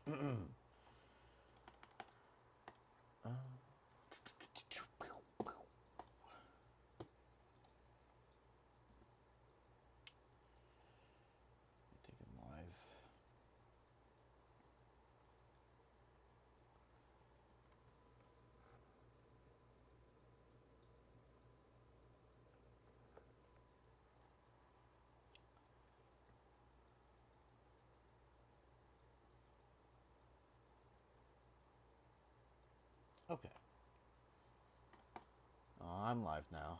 Take him live. Okay. Oh, I'm live now.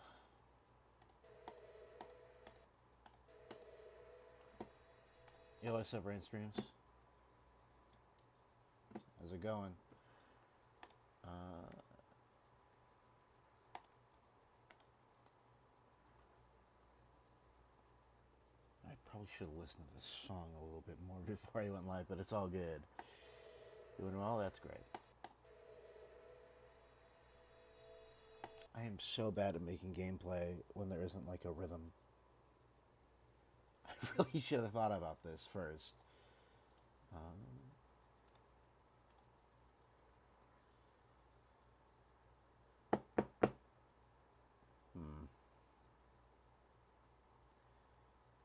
Yo, what's up, Rain Streams? How's it going? I probably should have listened to this song a little bit more before I went live, but it's all good. Doing well? That's great. I am so bad at making gameplay when there isn't like a rhythm. I really should have thought about this first.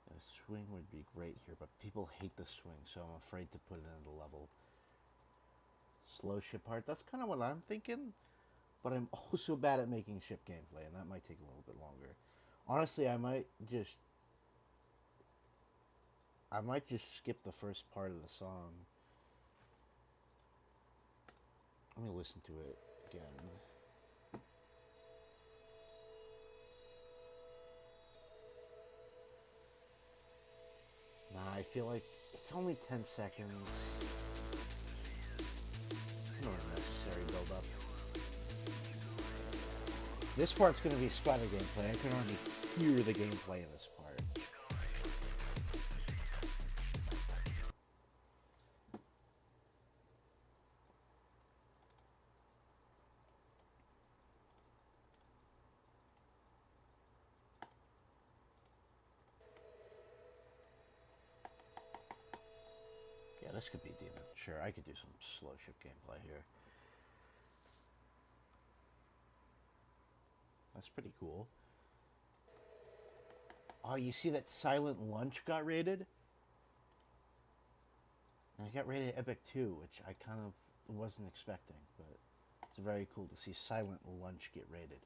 A swing would be great here, but people hate the swing, so I'm afraid to put it in the level. Slow ship part, that's kind of what I'm thinking, but I'm also bad at making ship gameplay, and that might take a little bit longer. Honestly, I might just skip the first part of the song. Let me listen to it again. Nah, I feel like it's only 10 seconds. No unnecessary build up. This part's gonna be spider gameplay. I can already hear the gameplay in this part. Yeah, this could be demon. Sure, I could do some slow ship gameplay here. That's pretty cool. Oh, you see that Silent Lunch got rated? And it got rated Epic too, which I kind of wasn't expecting, but it's very cool to see Silent Lunch get rated.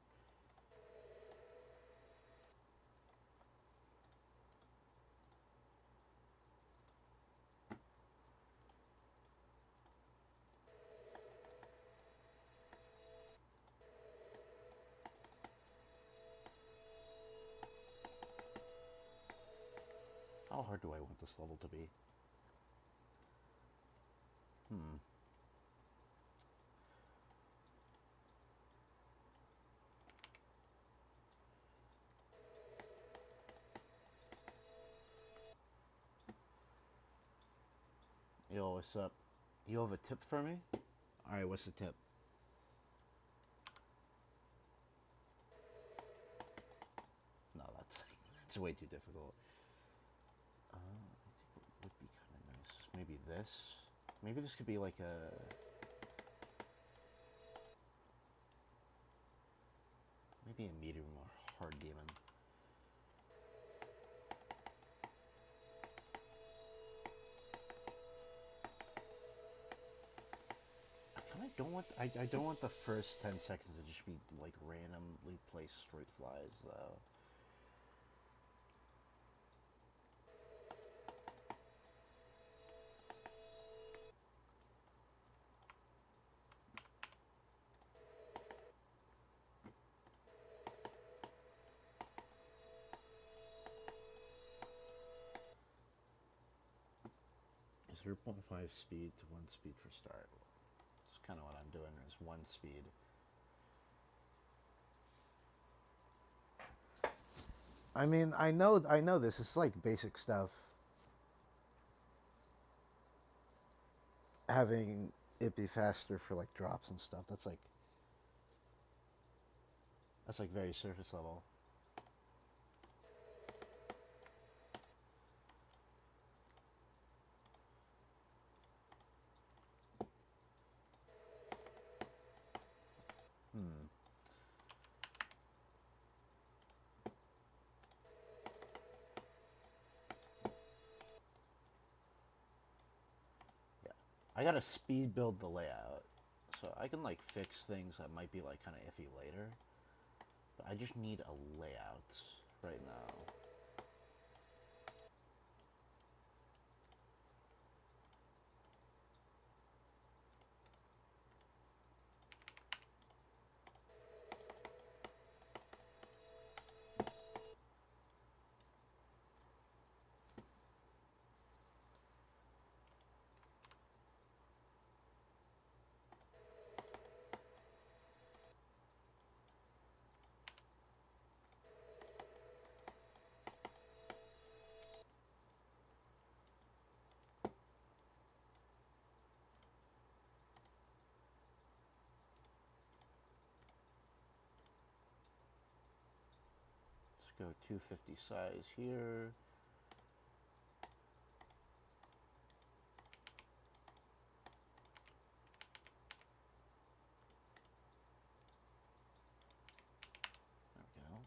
How hard do I want this level to be? Yo, what's up? You have a tip for me? Alright, what's the tip? No, that's way too difficult. I think what would be kind of nice, maybe this. Maybe this could be like a... maybe a medium or hard demon. I don't want the first 10 seconds to just be like randomly placed straight flies though. Is 0.5 speed to 1 speed for start. That's kind of what I'm doing, is 1 speed. I mean, I know this. It's like basic stuff. Having it be faster for like drops and stuff. That's like very surface level. I gotta speed build the layout. So I can like fix things that might be like kind of iffy later. But I just need a layout right now. Go 250 size here. There we go.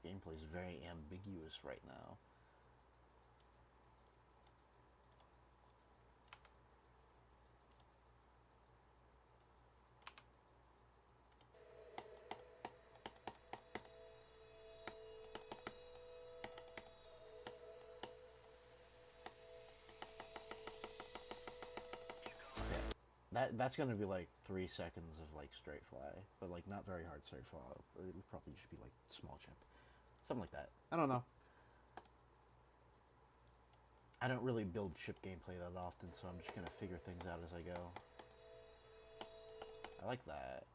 The gameplay is very ambiguous right now. That's gonna be like 3 seconds of like straight fly, but like not very hard straight fly. It would probably just be like small chip, something like that. I don't know. I don't really build chip gameplay that often, so I'm just gonna figure things out as I go. I like that.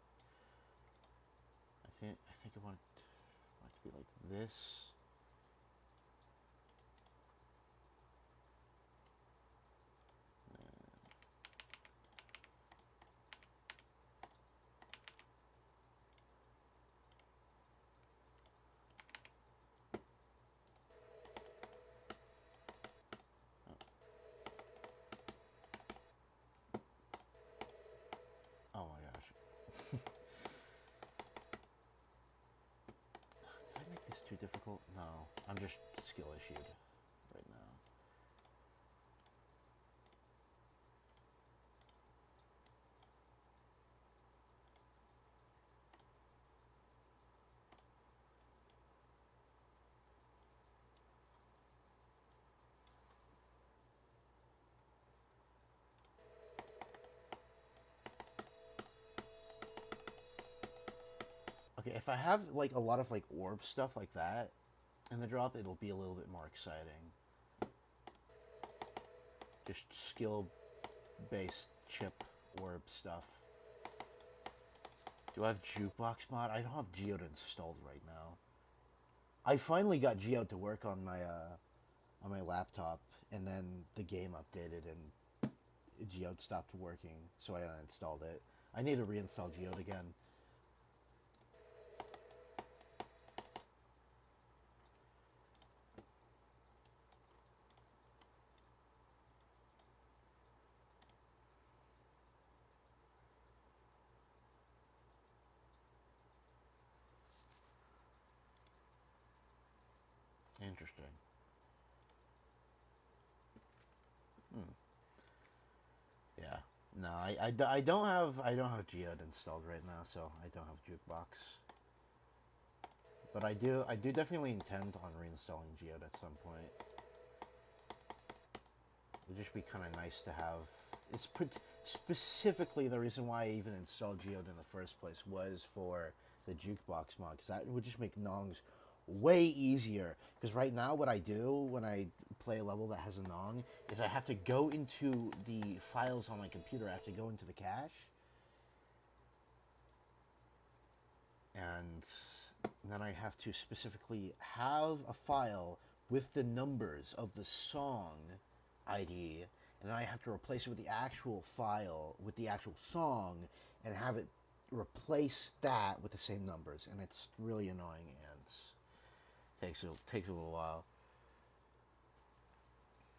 I think I want it to be like this. Oh my gosh. Did I make this too difficult? No, I'm just skill issued right now. Okay, if I have like a lot of like orb stuff like that in the drop, it'll be a little bit more exciting. Just skill based chip orb stuff. Do I have jukebox mod? I don't have Geode installed right now. I finally got Geode to work on my laptop, and then the game updated and Geode stopped working, so I uninstalled it. I need to reinstall Geode again. Interesting. Yeah. No, I don't have Geode installed right now, so I don't have Jukebox. But I do definitely intend on reinstalling Geode at some point. It'd just be kind of nice to have. It's specifically the reason why I even installed Geode in the first place was for the Jukebox mod, because that would just make Nongs way easier. Because right now what I do when I play a level that has a Nong is I have to go into the files on my computer. I have to go into the cache. And then I have to specifically have a file with the numbers of the song ID, and then I have to replace it with the actual file with the actual song and have it replace that with the same numbers, and it's really annoying and takes a little while.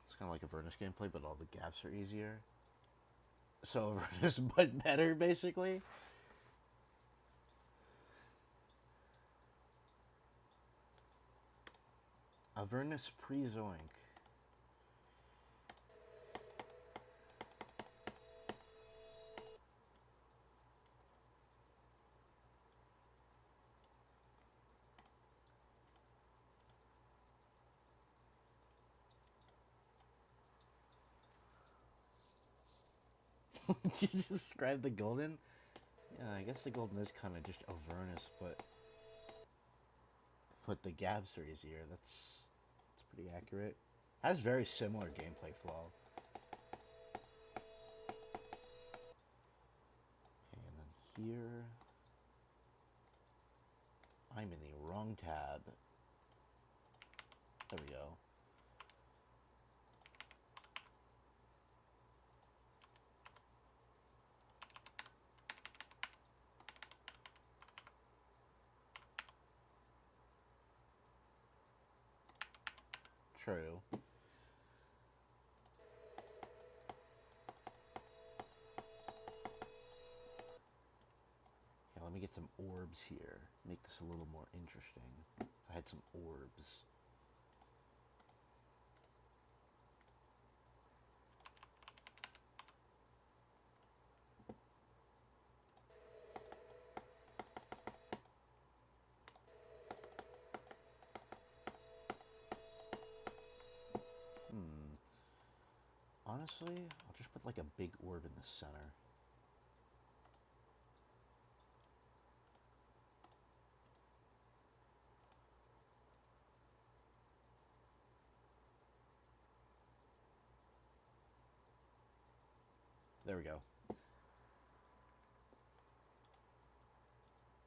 It's kind of like a Avernus gameplay, but all the gaps are easier. So Avernus, but better, basically. Avernus pre-Zoink. Did you describe the golden? Yeah, I guess the golden is kind of just Avernus, but put the Gabster easier. That's pretty accurate. Has very similar gameplay flow. Okay, and then here, I'm in the wrong tab. There we go. True. Okay, let me get some orbs here. Make this a little more interesting. I had some orbs. Honestly, I'll just put like a big orb in the center. There we go.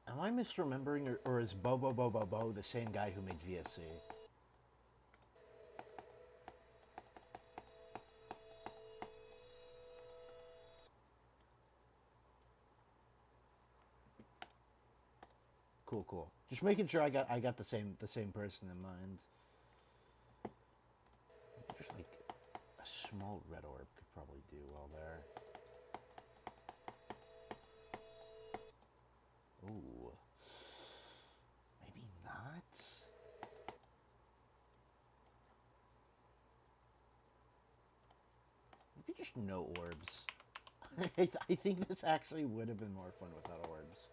Am I misremembering, or is Bo the same guy who made VSC? Cool. Just making sure I got the same person in mind. Just like a small red orb could probably do well there. Ooh. Maybe not? Maybe just no orbs. I think this actually would have been more fun without orbs.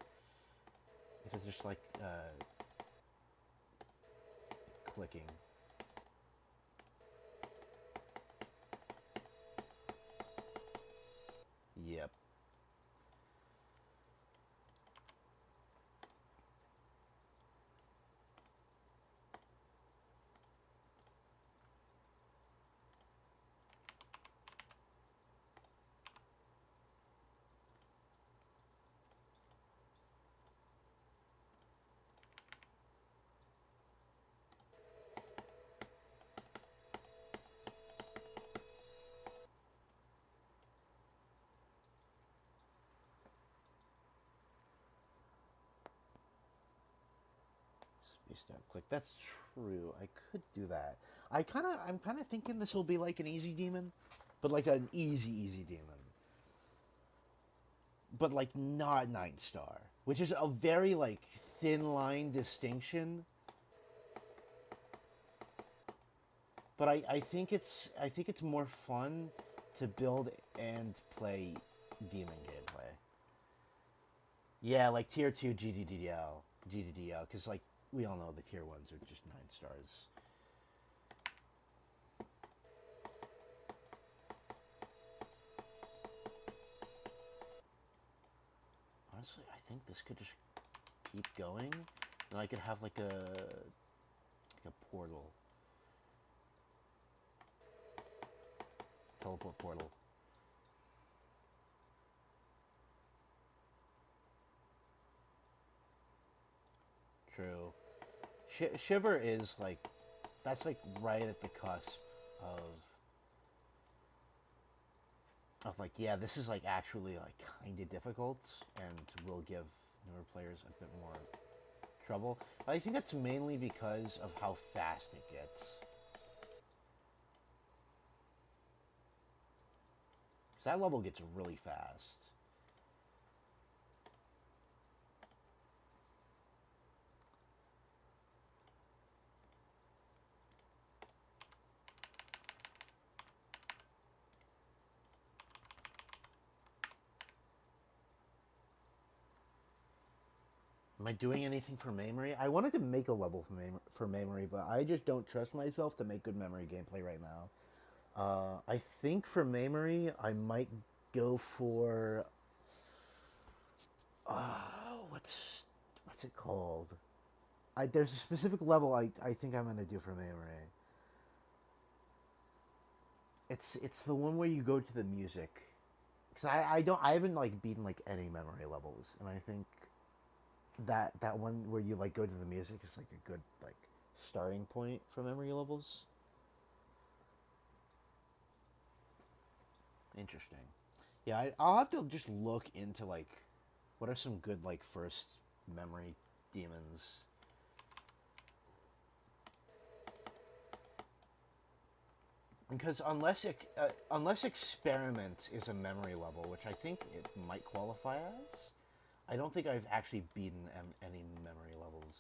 If it's just like, clicking. Yep. Spaced out click. That's true. I could do that. I'm kind of thinking this will be like an easy demon, but like an easy demon. But like not 9-star, which is a very like thin line distinction. But I think it's more fun to build and play demon gameplay. Yeah, like tier 2 GDDL, because like we all know the tier 1s are just 9 stars. Honestly, I think this could just keep going, and I could have like a portal. Teleport portal. True. Shiver is like, that's like right at the cusp of like, yeah, this is like actually like kind of difficult and will give newer players a bit more trouble. But I think that's mainly because of how fast it gets. Because that level gets really fast. Am I doing anything for memory? I wanted to make a level for memory, but I just don't trust myself to make good memory gameplay right now. I think for memory, I might go for what's it called? There's a specific level I think I'm gonna do for memory. It's the one where you go to the music, because I haven't like beaten like any memory levels, and I think that one where you like go to the music is like a good like starting point for memory levels. Interesting. Yeah, I'll have to just look into like what are some good like first memory demons. Because unless experiment is a memory level, which I think it might qualify as, I don't think I've actually beaten any memory levels.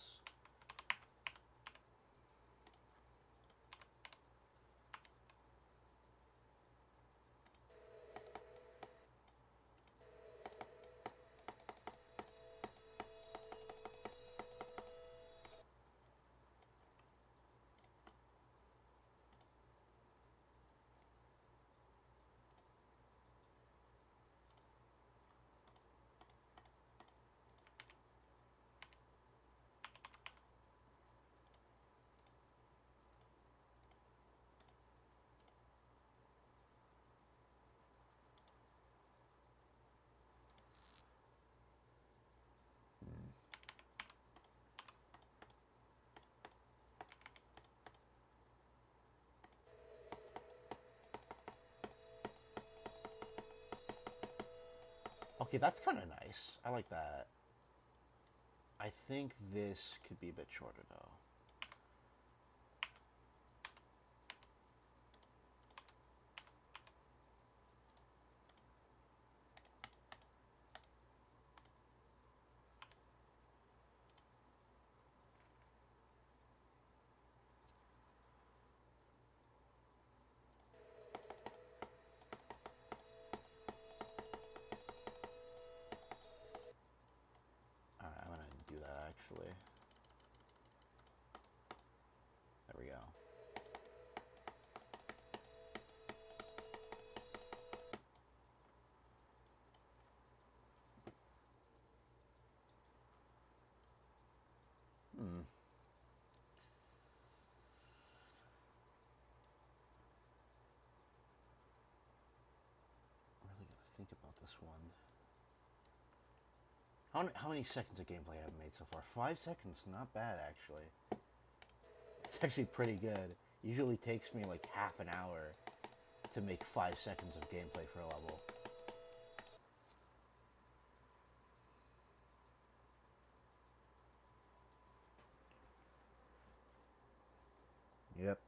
Okay, that's kind of nice. I like that. I think this could be a bit shorter though. All right, I'm gonna do that actually. There we go. Hmm. Really gotta think about this one. How many seconds of gameplay have I made so far? 5 seconds, not bad actually. It's actually pretty good. Usually takes me like half an hour to make 5 seconds of gameplay for a level. Yep.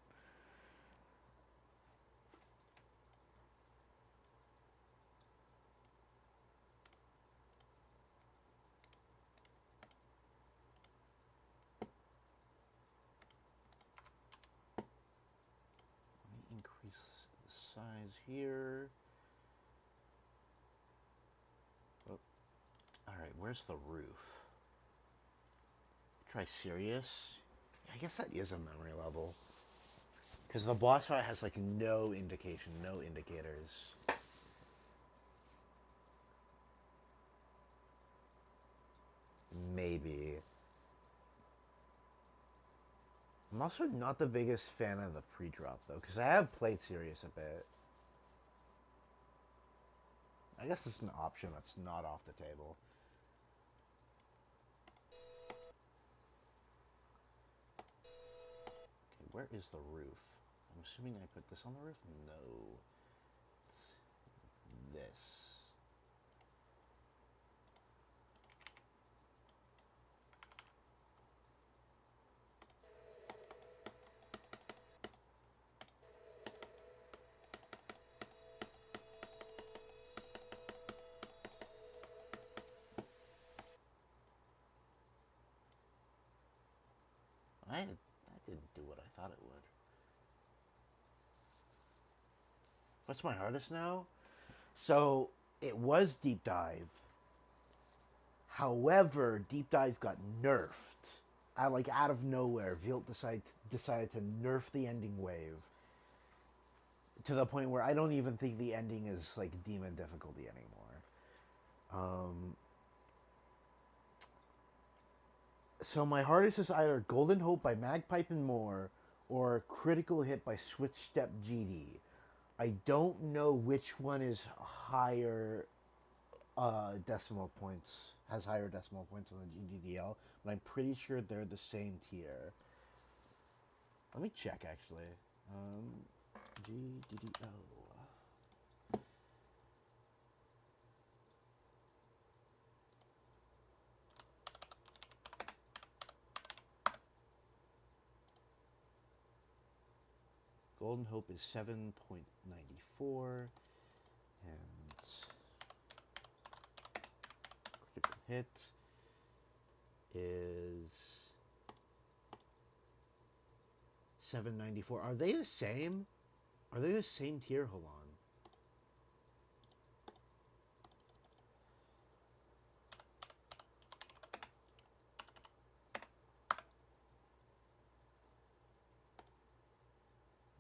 Let me increase the size here. Oh. Alright, where's the roof? Try serious? I guess that is a memory level. Because the boss fight has like no indication, no indicators. Maybe. I'm also not the biggest fan of the pre-drop though, because I have played serious a bit. I guess it's an option that's not off the table. Okay, where is the roof? I'm assuming I put this on the roof? No. It's this. That didn't do what I thought it would. What's my hardest now? So, it was deep dive. However, Deep Dive got nerfed. Out of nowhere, Vilt decided to nerf the ending wave to the point where I don't even think the ending is like demon difficulty anymore. So my hardest is either Golden Hope by Magpipe and More or Critical Hit by Switch Step GD. I don't know which one is higher decimal points, has higher decimal points on the GDDL, but I'm pretty sure they're the same tier. Let me check actually. GDDL. Golden Hope is 7.94, and Critical Hit is 794. Are they the same? Are they the same tier? Hold on.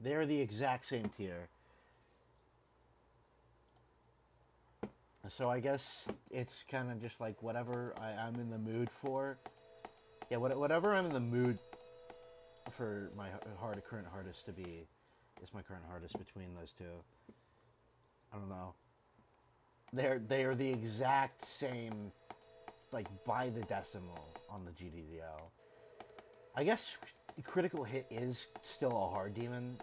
They're the exact same tier. So I guess it's kind of just like whatever I'm in the mood for. Yeah, whatever I'm in the mood for my current hardest to be is my current hardest between those two. I don't know. They are the exact same, like by the decimal on the GDDL. I guess Critical Hit is still a hard demon,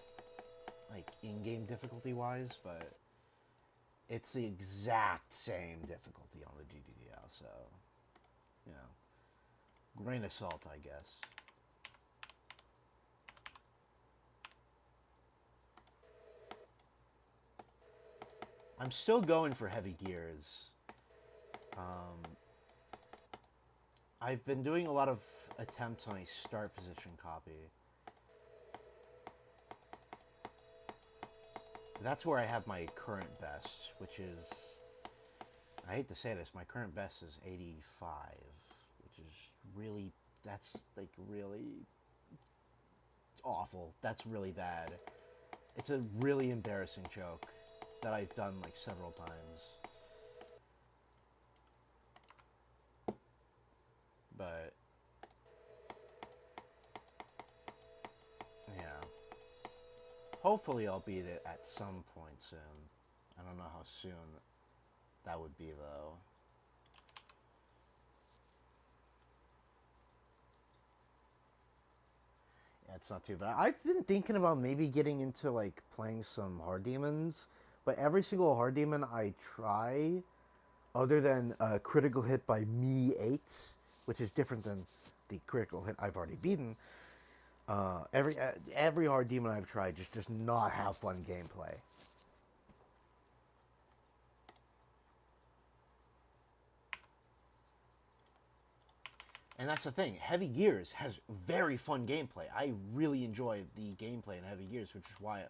like in-game difficulty-wise, but it's the exact same difficulty on the GDDL, so, you know, grain of salt, I guess. I'm still going for heavy gears. I've been doing a lot of attempts on a start position copy. That's where I have my current best, which is, I hate to say this, my current best is 85, which is really, that's like really awful. That's really bad. It's a really embarrassing joke that I've done like several times. But yeah, hopefully I'll beat it at some point soon. I don't know how soon that would be though. Yeah, it's not too bad. I've been thinking about maybe getting into like playing some hard demons, but every single hard demon I try, other than Critical Hit by Me 8, which is different than the Critical Hit I've already beaten, every hard demon I've tried just does not have fun gameplay. And that's the thing. Heavy Gears has very fun gameplay. I really enjoy the gameplay in Heavy Gears, which is why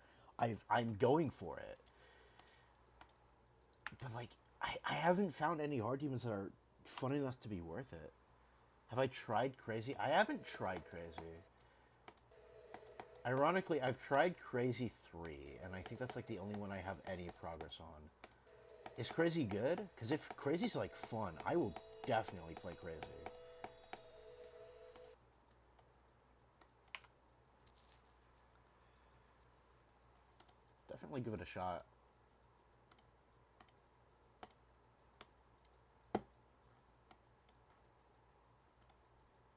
I'm going for it. But like, I haven't found any hard demons that are fun enough to be worth it. Have I tried Crazy? I haven't tried Crazy. Ironically, I've tried Crazy 3, and I think that's like the only one I have any progress on. Is Crazy good? Because if Crazy's like fun, I will definitely play Crazy. Definitely give it a shot.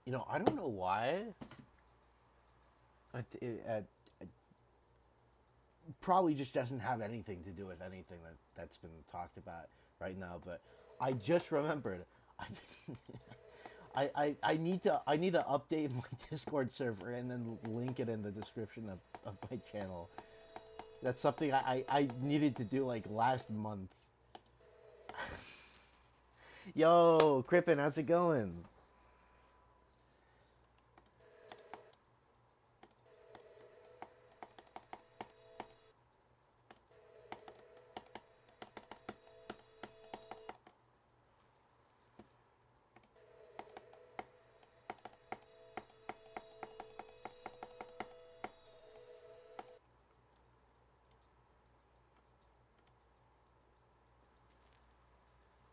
You know, I don't know why. It probably just doesn't have anything to do with anything that's been talked about right now. But I just remembered. I need to update my Discord server and then link it in the description of my channel. That's something I needed to do like last month. Yo, Crippen, how's it going?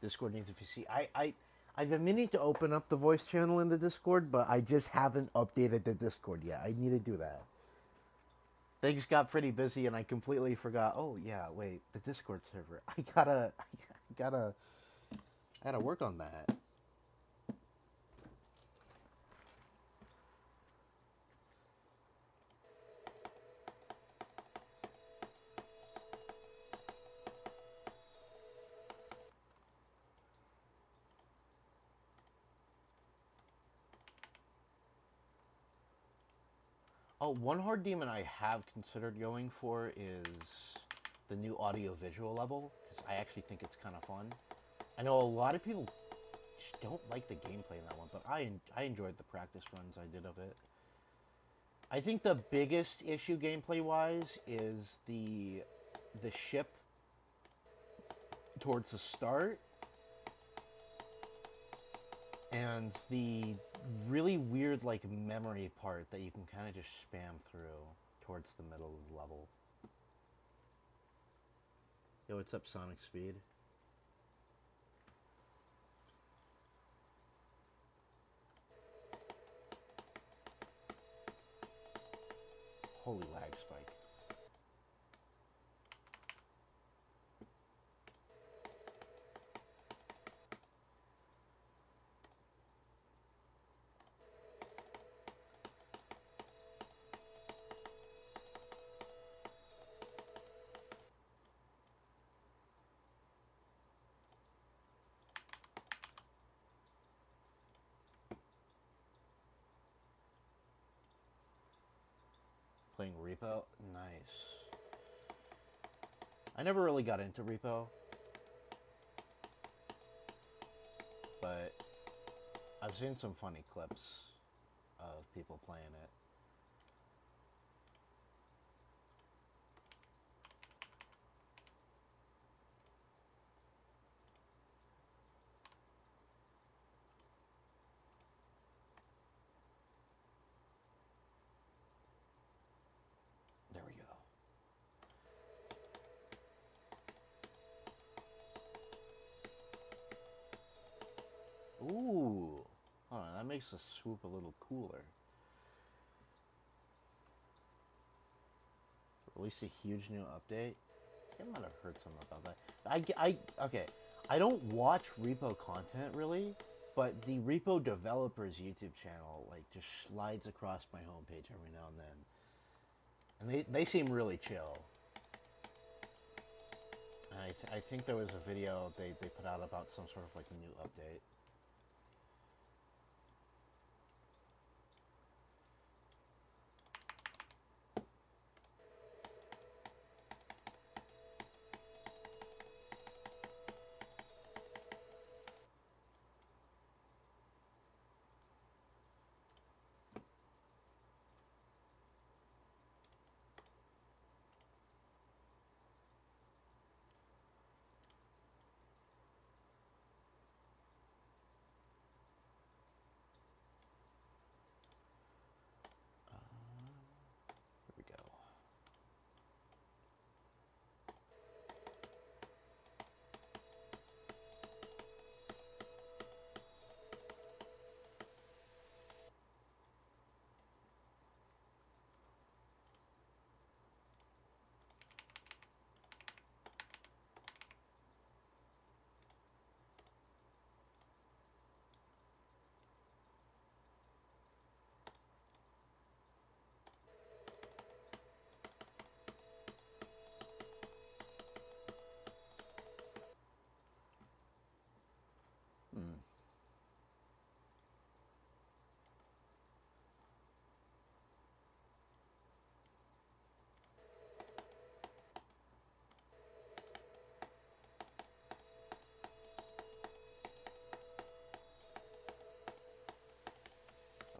Discord needs a VC. I've been meaning to open up the voice channel in the Discord, but I just haven't updated the Discord yet. I need to do that. Things got pretty busy, and I completely forgot. Oh yeah, wait, the Discord server. I gotta work on that. Oh, one hard demon I have considered going for is the new audio-visual level, because I actually think it's kind of fun. I know a lot of people just don't like the gameplay in that one, but I enjoyed the practice runs I did of it. I think the biggest issue gameplay-wise is the ship towards the start and the really weird like memory part that you can kind of just spam through towards the middle of the level. Yo, what's up, Sonic Speed? Holy lag spike. Playing Repo? Nice. I never really got into Repo, but I've seen some funny clips of people playing it. There we go. Ooh. Hold on, that makes the swoop a little cooler. Released a huge new update. I might have heard something about that. Okay. I don't watch repo content really, but the repo developers YouTube channel like just slides across my homepage every now and then, and they seem really chill. And I think there was a video they put out about some sort of like new update. Here we go.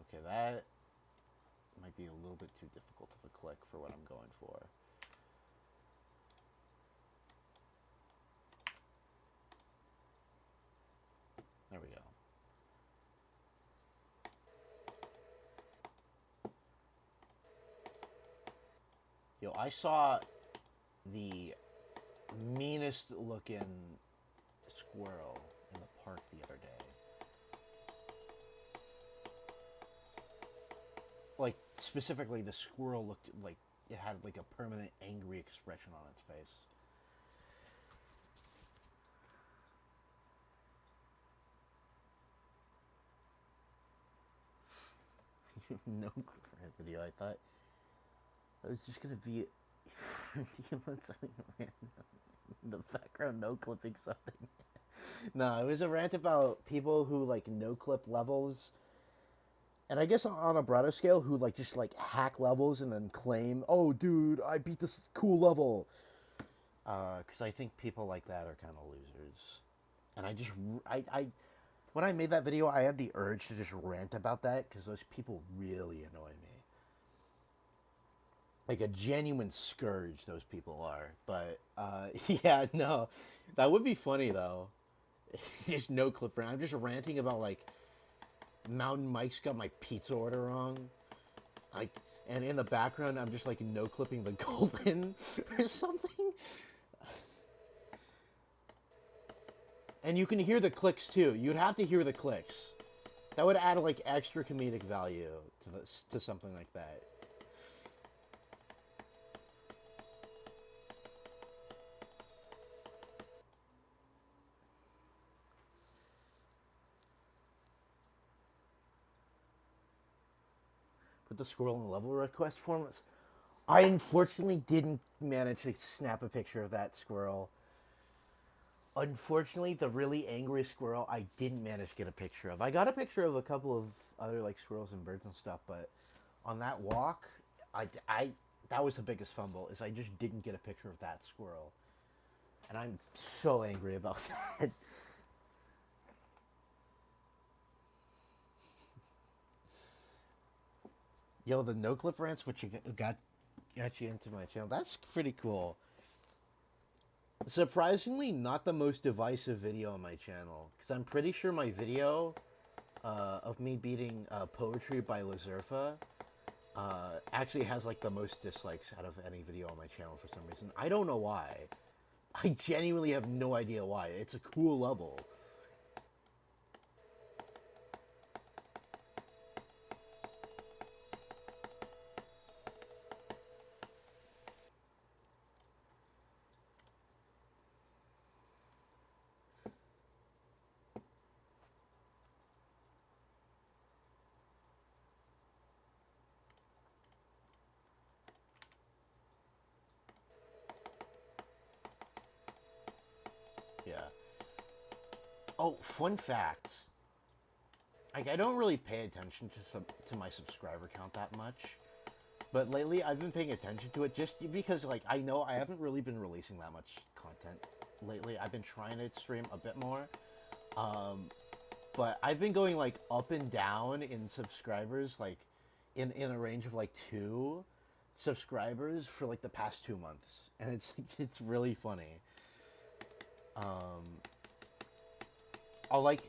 Okay, that might be a little bit too difficult of a click for what I'm going for. There we go. Yo, I saw the meanest looking squirrel park the other day. Like, specifically, the squirrel looked like it had like a permanent angry expression on its face. No video. I thought I was just gonna be in the background, no clipping something. No, it was a rant about people who like no clip levels, and I guess on a broader scale, who like just like hack levels and then claim, "Oh, dude, I beat this cool level." Because I think people like that are kind of losers, and I when I made that video, I had the urge to just rant about that because those people really annoy me. Like a genuine scourge, those people are. But yeah, no, that would be funny though. Just no clip rant. I'm just ranting about like Mountain Mike's got my pizza order wrong. Like, and in the background, I'm just like no clipping the golden or something. And you can hear the clicks too. You'd have to hear the clicks. That would add like extra comedic value to this, to something like that. Put the squirrel in the level request form. I unfortunately didn't manage to snap a picture of that squirrel. Unfortunately, the really angry squirrel, I didn't manage to get a picture of. I got a picture of a couple of other like squirrels and birds and stuff, but on that walk, I that was the biggest fumble. Is I just didn't get a picture of that squirrel, and I'm so angry about that. Yo, the no clip rants, which you got you into my channel. That's pretty cool. Surprisingly, not the most divisive video on my channel, because I'm pretty sure my video of me beating Poetry by Lazurfa actually has like the most dislikes out of any video on my channel for some reason. I don't know why. I genuinely have no idea why. It's a cool level. Yeah. Oh, fun fact. Like, I don't really pay attention to my subscriber count that much, but lately I've been paying attention to it just because, like, I know I haven't really been releasing that much content lately. I've been trying to stream a bit more, but I've been going like up and down in subscribers, like in a range of like 2 subscribers for like the past 2 months, and it's really funny. I'll like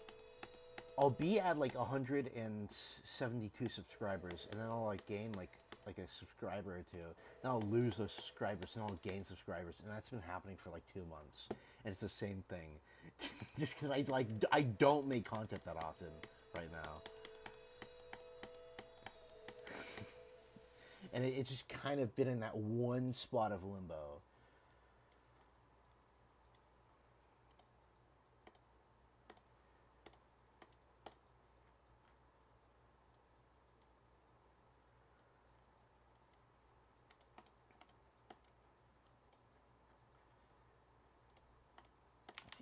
I'll be at like 172 subscribers, and then I'll like gain like a subscriber or two. Then I'll lose those subscribers, and I'll gain subscribers, and that's been happening for like 2 months, and it's the same thing. Just because I don't make content that often right now, and it's just kind of been in that one spot of limbo.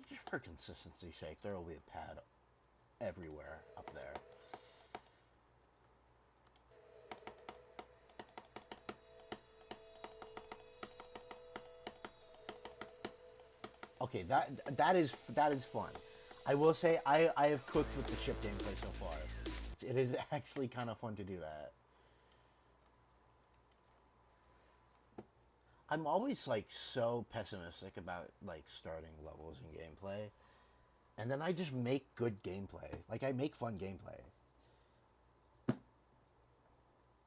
Just for consistency's sake, there will be a pad everywhere up there. Okay, that is fun. I will say I have cooked with the ship gameplay so far. It is actually kind of fun to do that. I'm always like so pessimistic about like starting levels in gameplay, and then I just make good gameplay. Like I make fun gameplay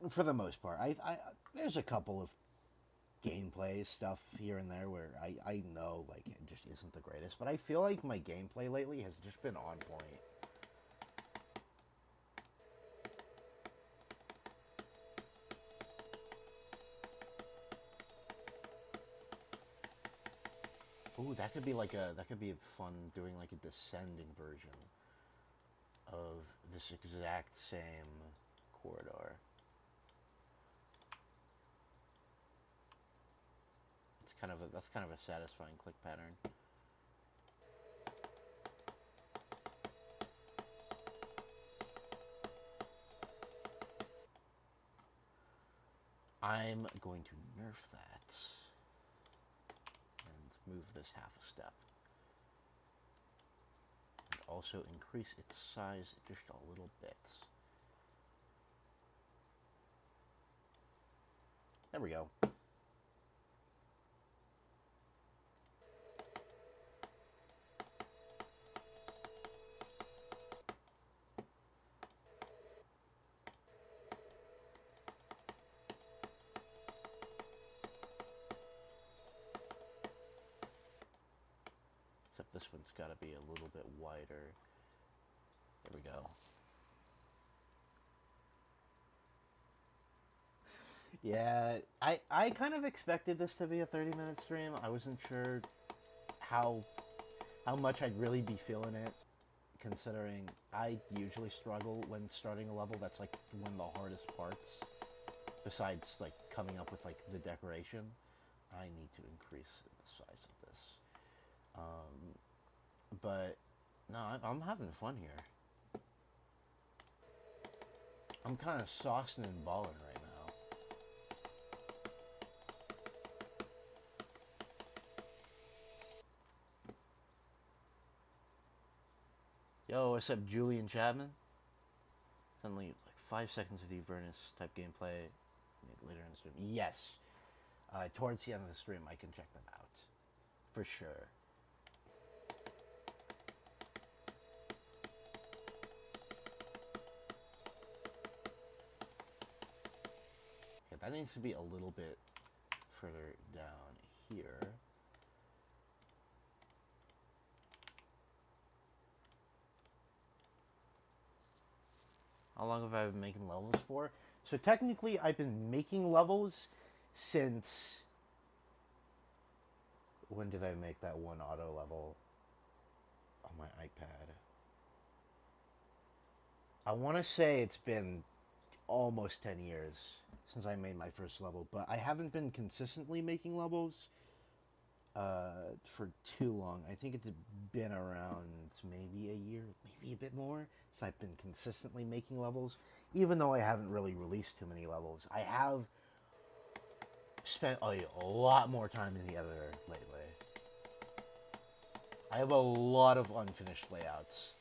for the most part. I there's a couple of gameplay stuff here and there where I know like it just isn't the greatest, but I feel like my gameplay lately has just been on point. Ooh, that could be fun doing like a descending version of this exact same corridor. That's kind of a satisfying click pattern. I'm going to nerf that and move this half a step. And also increase its size just a little bit. There we go. Except this one's got to be a little bit wider. There we go. Yeah, I kind of expected this to be a 30-minute stream. I wasn't sure how much I'd really be feeling it, considering I usually struggle when starting a level. That's like one of the hardest parts, besides like coming up with like the decoration. I need to increase the size of this. But no, I'm having fun here. I'm kind of saucing and balling right now. Yo, what's up, Julian Chapman? Suddenly, like 5 seconds of the Avernus type gameplay later in the stream. Yes. Towards the end of the stream, I can check them out. For sure. Okay, that needs to be a little bit further down here. How long have I been making levels for? So technically, I've been making levels since... When did I make that one auto level on my iPad? I want to say it's been almost 10 years since I made my first level, but I haven't been consistently making levels for too long. I think it's been around maybe a year, maybe a bit more, since I've been consistently making levels, even though I haven't really released too many levels. I have spent a lot more time in the editor lately. I have a lot of unfinished layouts.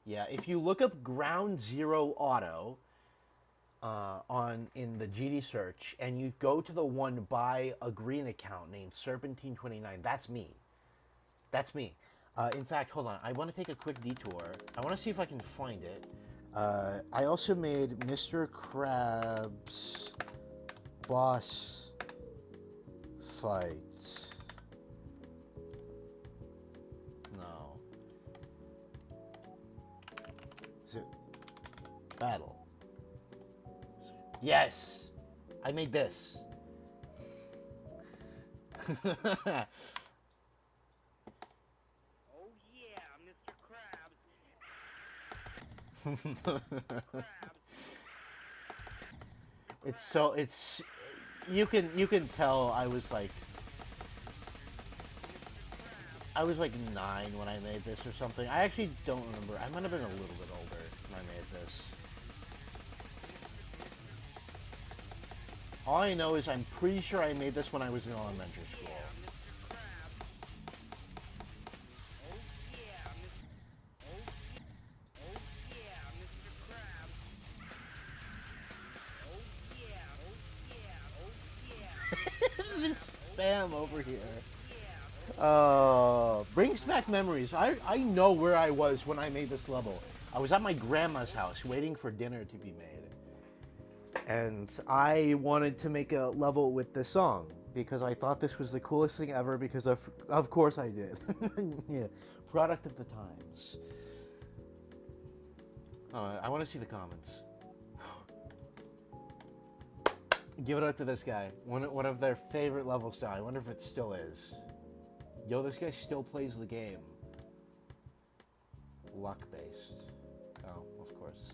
Yeah, if you look up Ground Zero Auto in the GD search, and you go to the one by a green account named Serpentine29, that's me. That's me. In fact, hold on. I want to take a quick detour. I want to see if I can find it. I also made Mr. Krabs boss fight. No. Is it battle? Yes! I made this. Oh yeah, Mr. Krabs. It's you can tell I was like 9 when I made this or something. I actually don't remember. I might have been a little bit older when I made this. All I know is I'm pretty sure I made this when I was in elementary school. This spam over here. Brings back memories. I know where I was when I made this level. I was at my grandma's house waiting for dinner to be made. And I wanted to make a level with this song because I thought this was the coolest thing ever because of course I did. Yeah, product of the times. I want to see the comments. Give it up to this guy. One of their favorite levels now. I wonder if it still is. Yo, this guy still plays the game. Luck based. Oh, of course.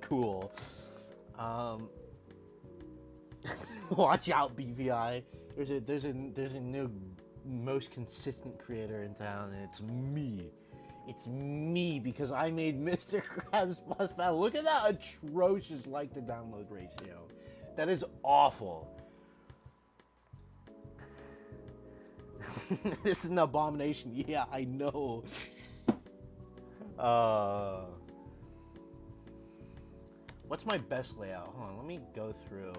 Cool. Watch out, BVI. There's a new most consistent creator in town, and it's me. It's me because I made Mr. Krabs Plus Battle. Look at that atrocious like to download ratio. That is awful. This is an abomination. Yeah, I know. What's my best layout? Hold on, let me go through.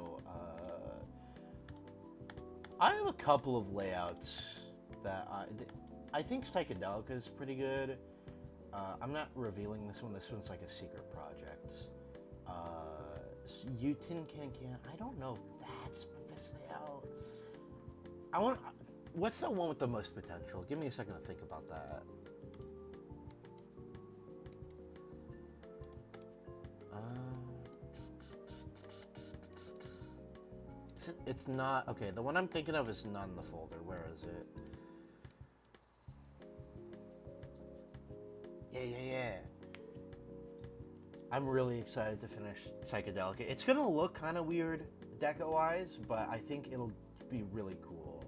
I have a couple of layouts that I think Psychedelica is pretty good. I'm not revealing this one. This one's like a secret project. Tin Can Can. I don't know if that's my best layout. What's the one with the most potential? Give me a second to think about that. It's not okay. The one I'm thinking of is not in the folder. Where is it? Yeah. I'm really excited to finish Psychedelica. It's gonna look kind of weird deco-wise, but I think it'll be really cool.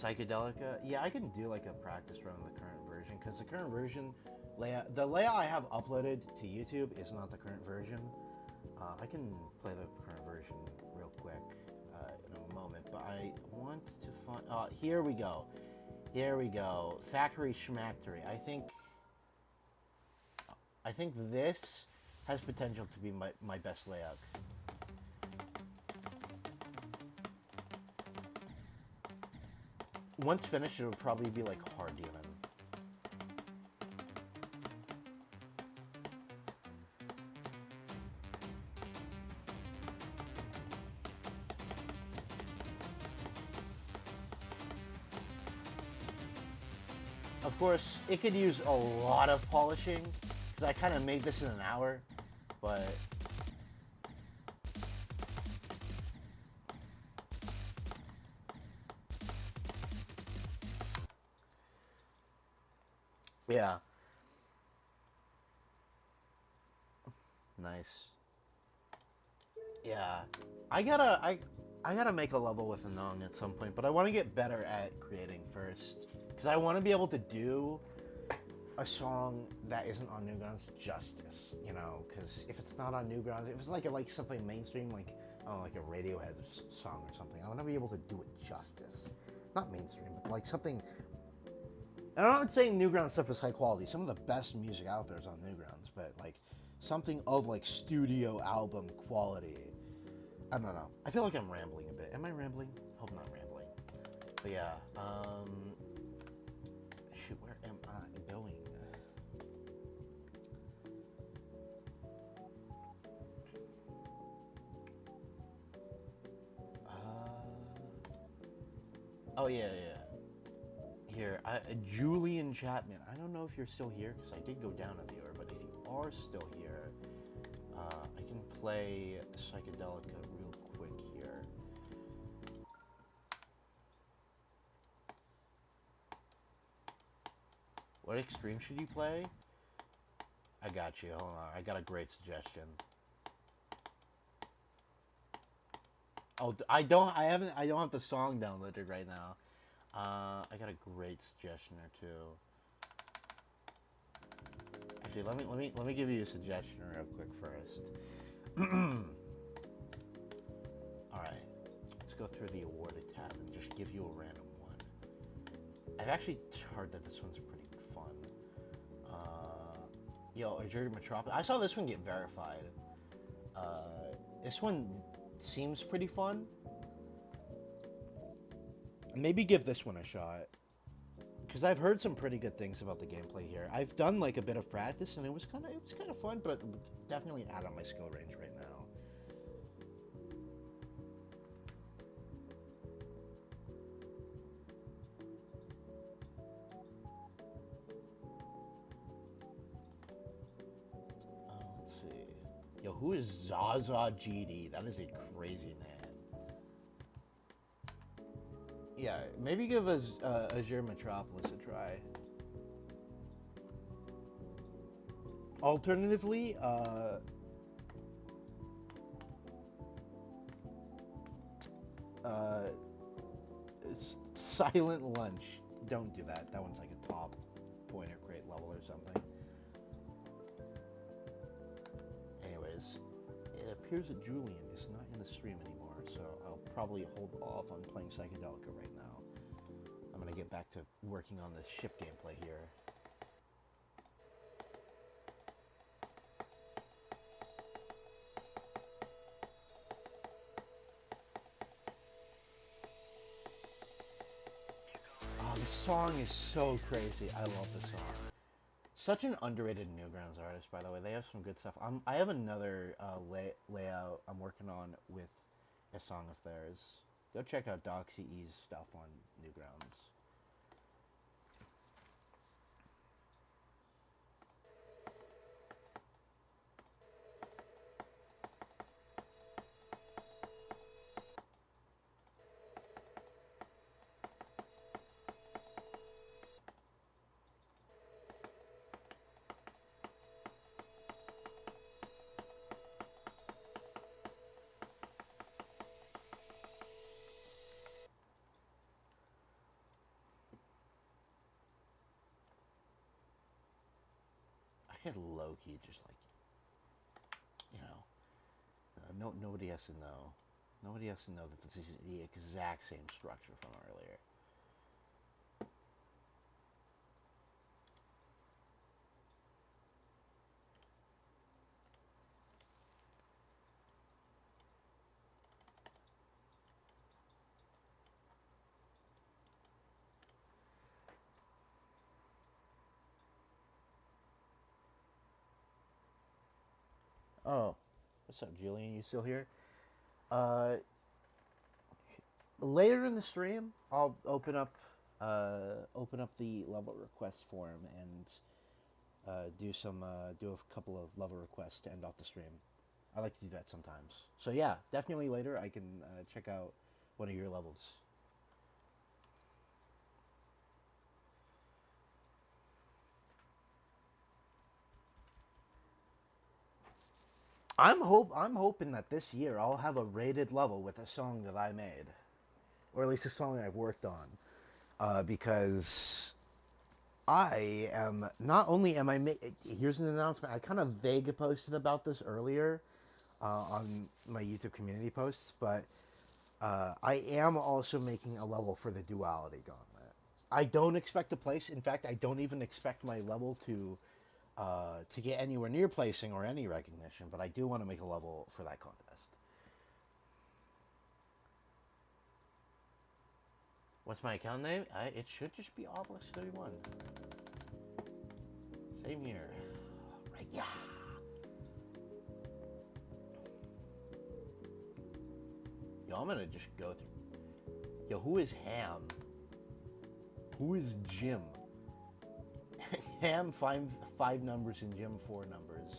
Psychedelica, yeah, I can do like a practice run on the current version because the current version the layout I have uploaded to YouTube is not the current version. I can play the current version real quick in a moment, but I want to find. Here we go. Factory Schmactory. I think this has potential to be my best layout. Once finished, it would probably be like Hard Demon. Of course, it could use a lot of polishing, because I kind of made this in an hour, but... yeah. Nice. Yeah. I gotta make a level with Anong at some point, but I want to get better at creating first. Because I want to be able to do a song that isn't on Newgrounds justice, you know? Because if it's not on Newgrounds, if it's like something mainstream, like, I don't know, like a Radiohead song or something, I want to be able to do it justice. Not mainstream, but like something... And I'm not saying Newgrounds stuff is high quality. Some of the best music out there is on Newgrounds, but like something of like studio album quality. I don't know. I feel like I'm rambling a bit. Am I rambling? Hope I'm not rambling. But yeah, shoot, where am I going? Oh yeah. Here, Julian Chapman. I don't know if you're still here, because I did go down a viewer, but if you are still here, I can play Psychedelica real quick here. What extreme should you play? I got you. Hold on. I got a great suggestion. Oh, I don't have the song downloaded right now. I got a great suggestion or two. Actually, let me give you a suggestion real quick first. All right, let's go through the awarded tab and just give you a random one. I've actually heard that this one's pretty fun. Yo, Azure Metropolis. I saw this one get verified. This one seems pretty fun. Maybe give this one a shot. because I've heard some pretty good things about the gameplay here. I've done like a bit of practice, and it was kind of fun, but definitely out of my skill range right now. Let's see. Yo, who is Zaza GD? That is a crazy name. Yeah, maybe give us Azure Metropolis a try. Alternatively, Silent Lunch. Don't do that. That one's like a top pointer crate level or something. Anyways, it appears that Julian is not in the stream anymore, so I'll probably hold off on playing Psychedelica right now. I'm gonna get back to working on the ship gameplay here. Oh, this song is so crazy. I love this song. Such an underrated Newgrounds artist, by the way. They have some good stuff. I have another layout I'm working on with a song of theirs. Go check out Doxy E's stuff on Newgrounds. I could low-key just like, nobody has to know. Nobody has to know that this is the exact same structure from earlier. Oh, what's up, Julian? You still here? Uh, Later in the stream, I'll open up the level request form and do a couple of level requests to end off the stream. I like to do that sometimes. So yeah, definitely later I can check out one of your levels. I'm hoping that this year I'll have a rated level with a song that I made, or at least a song I've worked on, because I am not only am I here's an announcement. I kind of vague posted about this earlier on my YouTube community posts, but I am also making a level for the Duality Gauntlet. I don't expect to place. In fact, I don't even expect my level to get anywhere near placing or any recognition, but I do want to make a level for that contest. What's my account name? It should just be Obelix31. Same here. Right, yeah. Yo, I'm gonna just go through. Yo, who is Ham? Who is Jim? Ham, five numbers, and Jim, 4 numbers.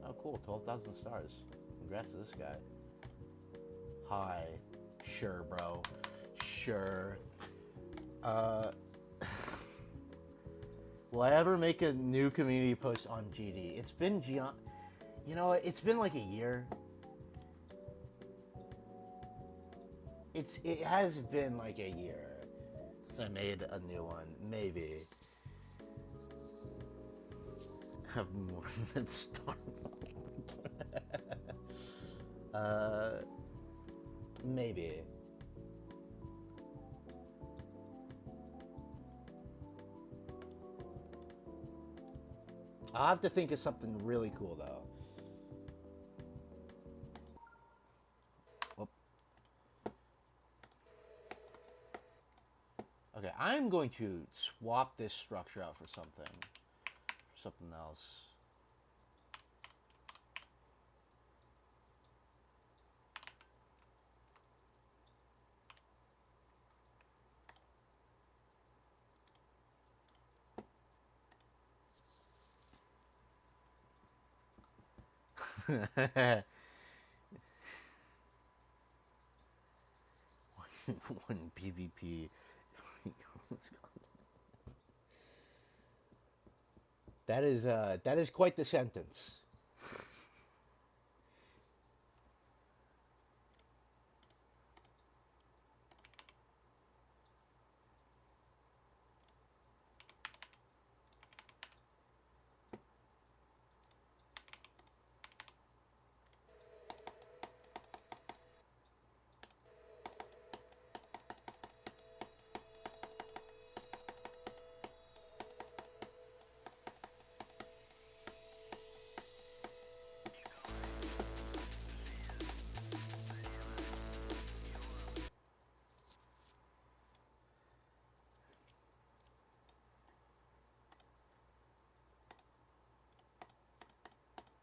Oh, cool. 12,000 stars. Congrats to this guy. Hi. Sure, bro. Sure. Will I ever make a new community post on GD? It's been it's been like a year. It has been like a year since I made a new one. Maybe. Have more than Star. Maybe. I'll have to think of something really cool though. I'm going to swap this structure out for something else. One PvP. That is quite the sentence.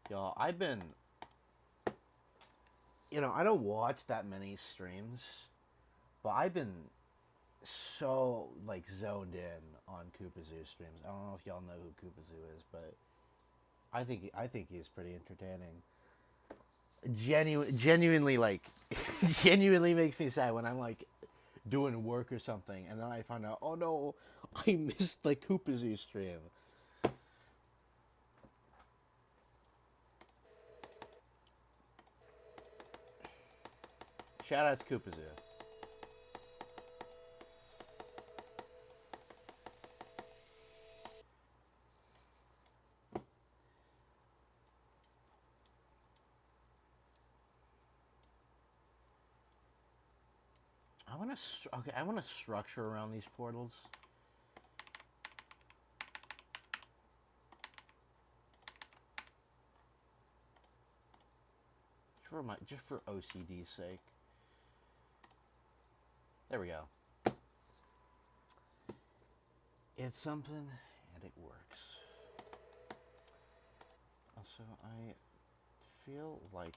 Y'all, I've been, I don't watch that many streams, but I've been so, like, zoned in on Koopazoo streams. I don't know if y'all know who Koopazoo is, but I think he's pretty entertaining. Genuinely, like, genuinely makes me sad when I'm, like, doing work or something, and then I find out, oh no, I missed the Koopazoo stream. Shout out to Koopazoo. I want to structure around these portals. Just for OCD's sake. There we go. It's something, and it works. Also, I feel like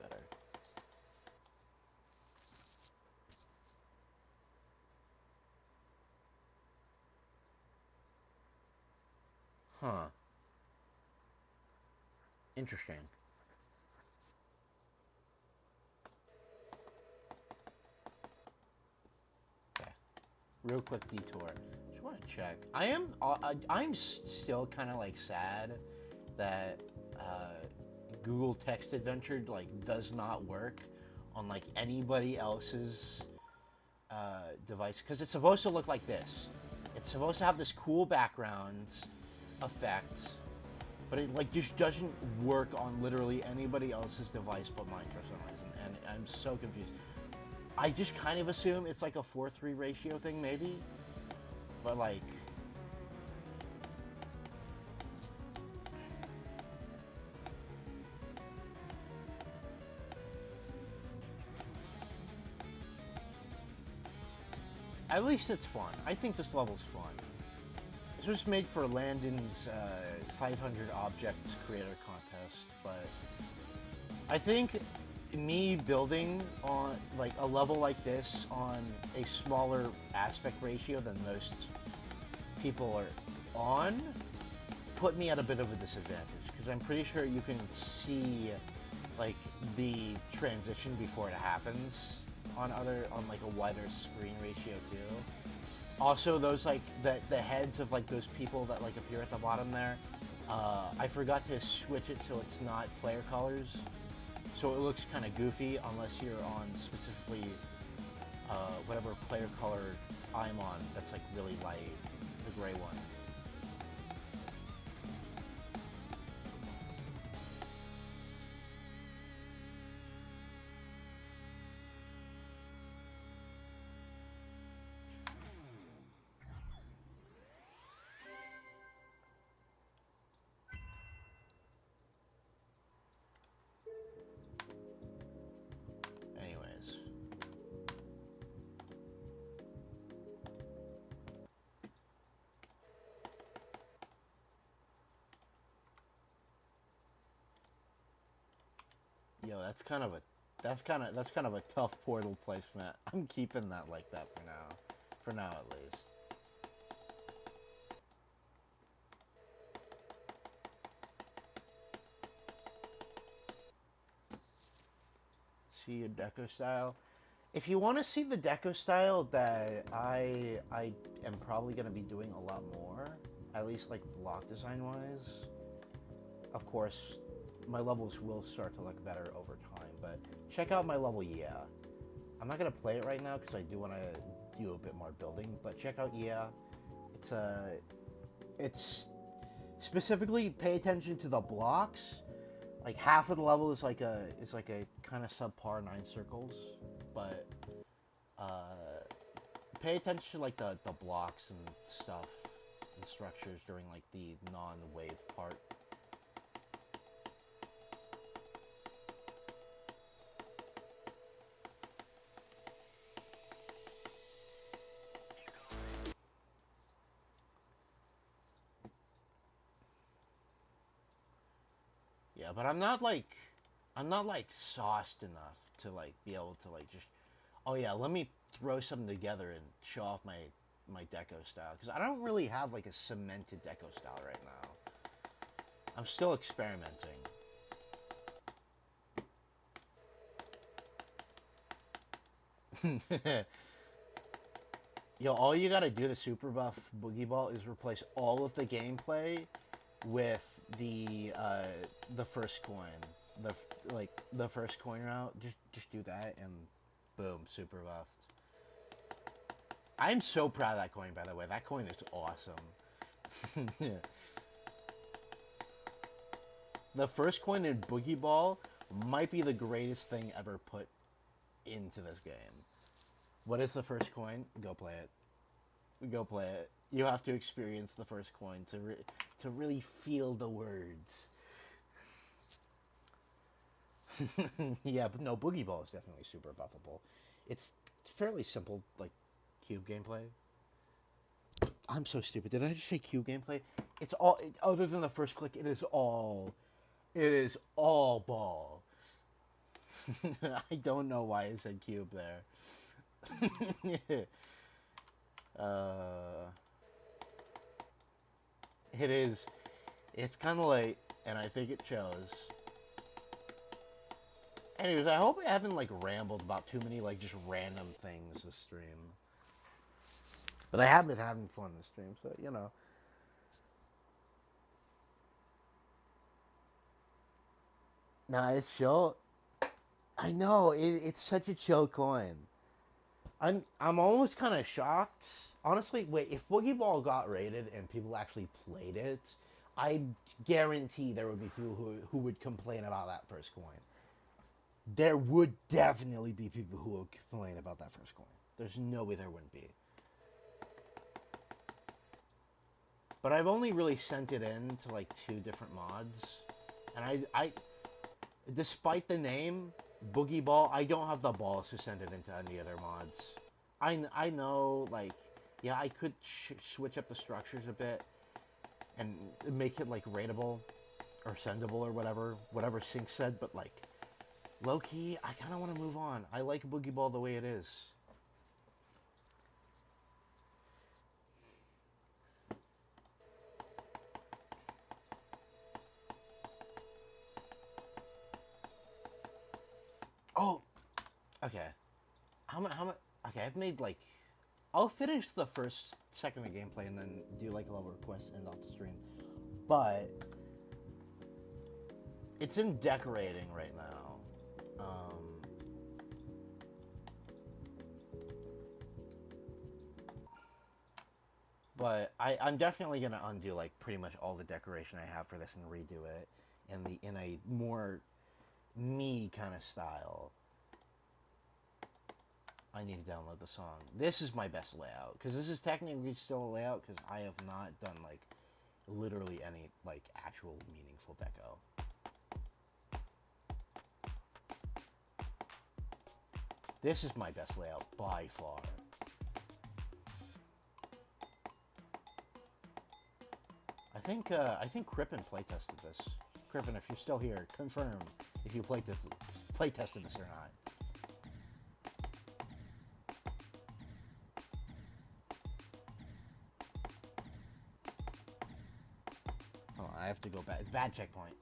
better. Huh. Interesting. Okay. Real quick detour. Just want to check. I'm still kind of like sad that Google Text Adventure like does not work on like anybody else's device, because it's supposed to look like this. It's supposed to have this cool background effect, but it like just doesn't work on literally anybody else's device but mine for some reason, and I'm so confused. I just kind of assume it's like a 4:3 ratio thing, maybe, but like, at least it's fun. I think this level's fun. This was made for Landon's 500 Objects Creator Contest, but I think me building on like a level like this on a smaller aspect ratio than most people are on put me at a bit of a disadvantage, because I'm pretty sure you can see like the transition before it happens on like a wider screen ratio too. Also, those like the heads of like those people that like appear at the bottom there, I forgot to switch it so it's not player colors, so it looks kind of goofy unless you're on specifically whatever player color I'm on. That's like really light, the gray one. Anyways. Yo, that's kind of a tough portal placement. I'm keeping that like that for now. For now at least. See your deco style. If you want to see the deco style that I am probably going to be doing a lot more, at least like block design wise. Of course, my levels will start to look better over time, but check out my level, yeah. I'm not going to play it right now because I do want to do a bit more building, but check out, yeah. It's specifically pay attention to the blocks. Like half of the level is like a kind of subpar 9 circles, but pay attention to like the blocks and stuff and structures during like the non-wave part. Yeah, but I'm not like sauced enough to like be able to like just, oh yeah, let me throw something together and show off my deco style, because I don't really have like a cemented deco style right now. I'm still experimenting. Yo, all you gotta do to super buff Boogie Ball is replace all of the gameplay with the first coin, the first coin route. Just do that and boom, super buffed. I'm so proud of that coin, by the way. That coin is awesome. The first coin in Boogie Ball might be the greatest thing ever put into this game. What is the first coin? Go play it. Go play it. You have to experience the first coin to really feel the words. Yeah, but no, Boogie Ball is definitely super buffable. It's fairly simple, like cube gameplay. I'm so stupid. Did I just say cube gameplay? It's all, other than the first click. It is all ball. I don't know why I said cube there. It is. It's kind of late, and I think it shows. Anyways, I hope I haven't like rambled about too many like just random things this stream. But I have been having fun this stream, so you know. Nah, it's chill. I know it's such a chill coin. I'm almost kind of shocked. Honestly, wait, if Boogie Ball got rated and people actually played it, I guarantee there would be people who would complain about that first coin. There would definitely be people who would complain about that first coin. There's no way there wouldn't be. But I've only really sent it in to like 2 different mods. And I despite the name, Boogie Ball, I don't have the balls to send it into any other mods. I know, like, yeah, I could switch up the structures a bit and make it, like, rateable or sendable or whatever Sync said, but, like, low-key, I kind of want to move on. I like Boogie Ball the way it is. Oh, okay. How much? Okay, I've made like, I'll finish the first second of gameplay and then do like a level request end off the stream. But it's in decorating right now. But I'm definitely gonna undo like pretty much all the decoration I have for this and redo it in a more me kind of style. I need to download the song. This is my best layout, because this is technically still a layout, because I have not done like literally any like actual meaningful deco. This is my best layout by far. I think Crippen playtested this. Crippen, if you're still here, confirm if you playtested play tested this or not. Oh, I have to go back. Bad checkpoint.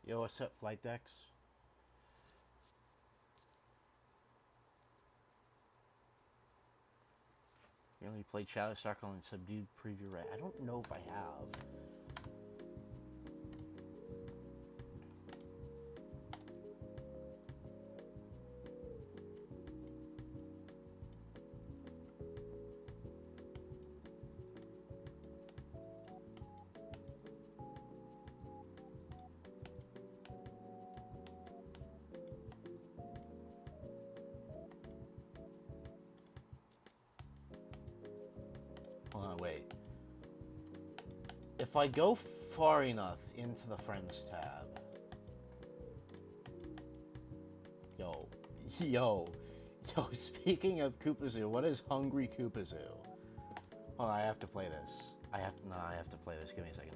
Yo, what's up, Flight Decks? You only played Shadow Sparkle and Subdued Preview, right? I don't know if I have. Hold on, wait. If I go far enough into the Friends tab... Yo, speaking of Koopazoo, what is Hungry Koopazoo? Hold on, I have to play this. I have to play this. Give me a second.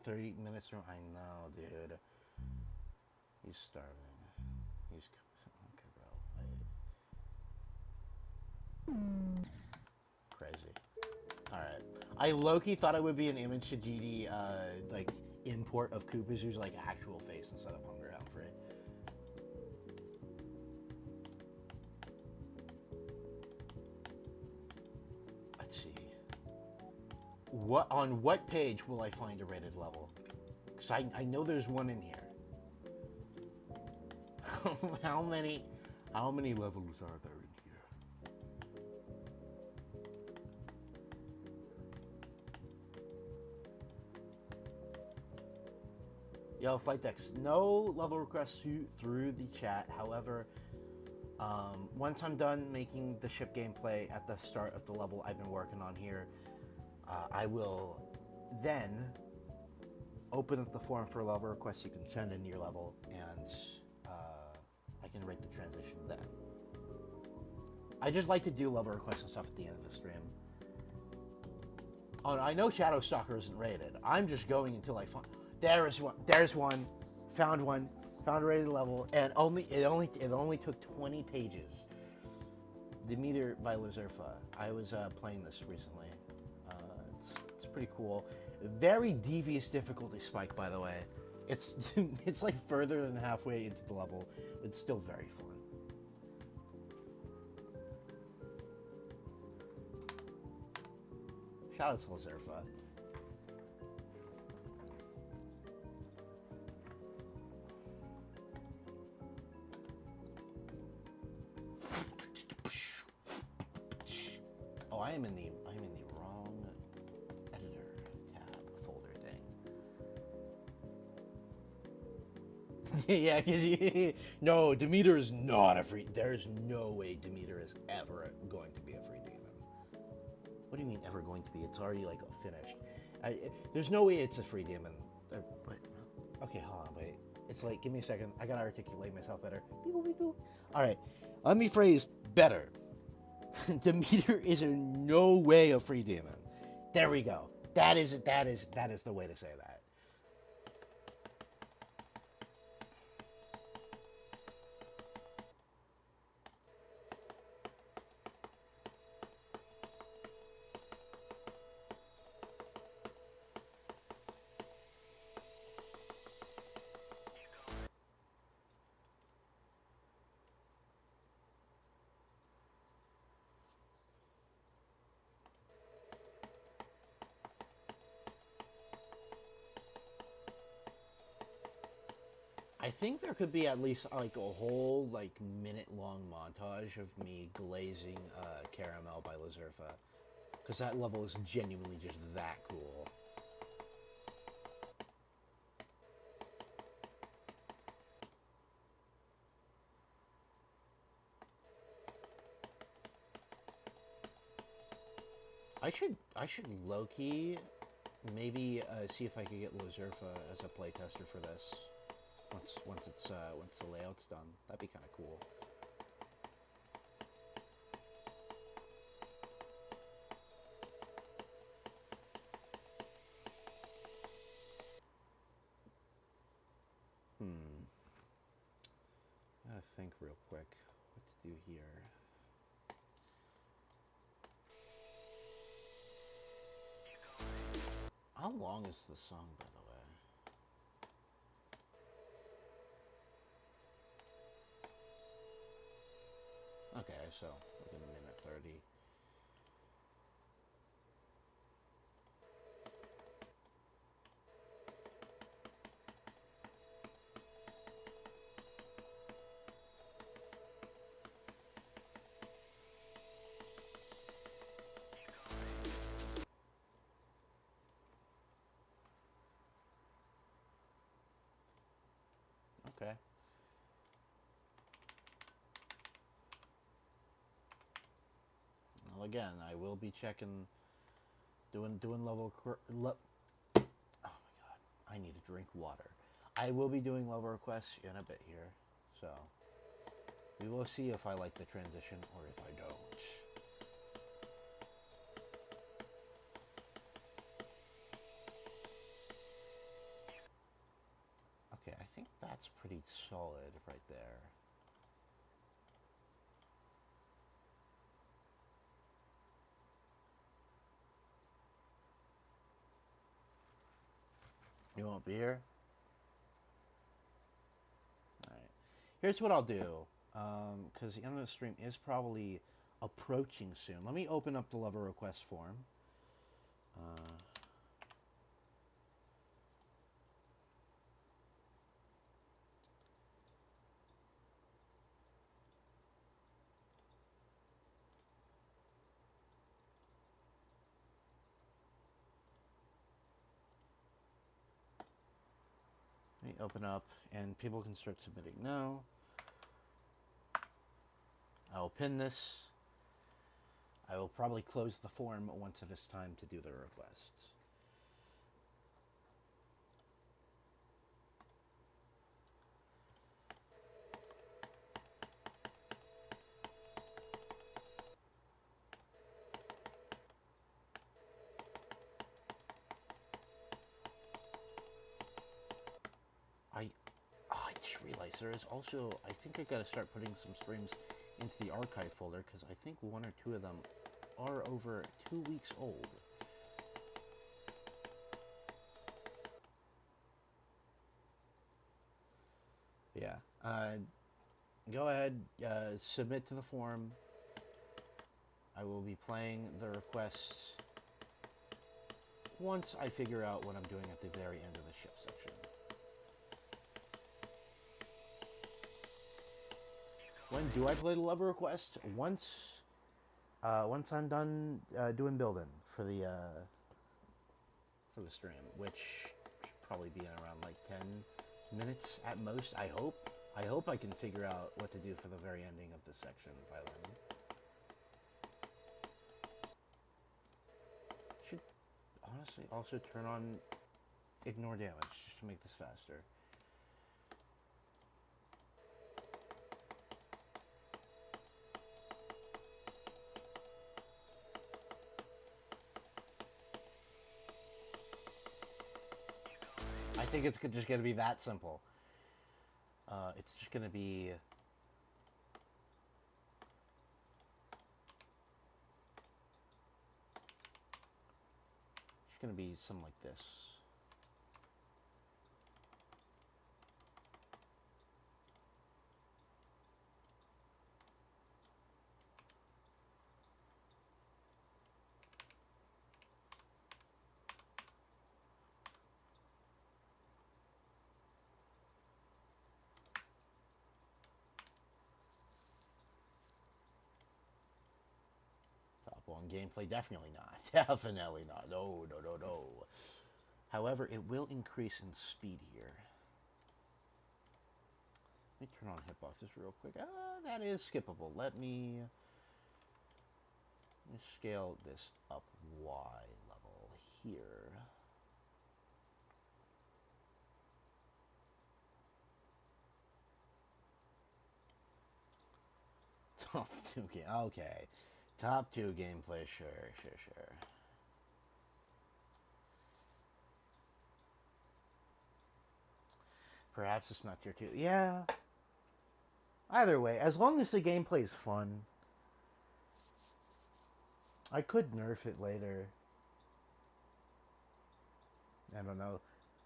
30 minutes from... I know, dude. He's starving. He's... Okay, bro. Crazy. Alright. I low-key thought it would be an image to GD, like, import of Koopazoo's, like, actual face instead of Hunger Humphrey. Let's see. On what page will I find a rated level? Because I know there's one in here. How many levels are there in here? Yo, Flight Decks, no level requests through the chat. However, once I'm done making the ship gameplay at the start of the level I've been working on here, I will then open up the form for level requests. You can send in your level, and I can rate the transition then. I just like to do level requests and stuff at the end of the stream. Oh, I know Shadow Stalker isn't rated. I'm just going until I find... There's one. Found one. Found a rated level, and it only took 20 pages. Demeter by Lazurfa. I was playing this recently. It's pretty cool. Very devious difficulty spike, by the way. It's it's like further than halfway into the level. It's still very fun. Shout out to Lazurfa. Oh, I am in the wrong editor tab folder thing. Yeah, because no, Demeter is not a free. There's no way Demeter is ever going to be a free demon. What do you mean ever going to be? It's already like finished. There's no way it's a free demon. Okay, hold on, wait. It's like, give me a second. I gotta articulate myself better. All right, let me phrase better. Demeter is in no way a free demon. There we go. That is the way to say that. I think there could be at least like a whole like minute-long montage of me glazing Caramel by Lazurfa, because that level is genuinely just that cool. I should low-key maybe see if I could get Lazurfa as a playtester for this. Once the layout's done, that'd be kind of cool. I gotta think real quick what to do here. How long is the song, by the way? Okay, so like a minute 30. Okay. Well, again, I will be checking, doing level. Oh my god, I need to drink water. I will be doing level requests in a bit here, so we will see if I like the transition or if I don't. Okay, I think that's pretty solid right there. You won't be here? Alright. Here's what I'll do, because the end of the stream is probably approaching soon. Let me open up the level request form. Let me open up, and people can start submitting now. I will pin this. I will probably close the form once it is time to do the requests. I just realized there is also, I think I gotta start putting some streams into the archive folder, because I think one or two of them are over 2 weeks old. Yeah. Go ahead, submit to the form. I will be playing the requests once I figure out what I'm doing at the very end of the shift section. When do I play the level request? Once I'm done doing building for the stream, which should probably be in around like 10 minutes at most. I hope. I hope I can figure out what to do for the very ending of this section by then. Should honestly also turn on ignore damage just to make this faster. I think it's just going to be that simple. It's just going to be... It's going to be something like this. gameplay, definitely not. Definitely not. No, no, no, no. However, it will increase in speed here. Let me turn on hitboxes real quick. That is skippable. Let me scale this up Y level here. Top 2 game. Okay. Top 2 gameplay. Sure. Perhaps it's not tier 2. Yeah. Either way, as long as the gameplay is fun. I could nerf it later. I don't know.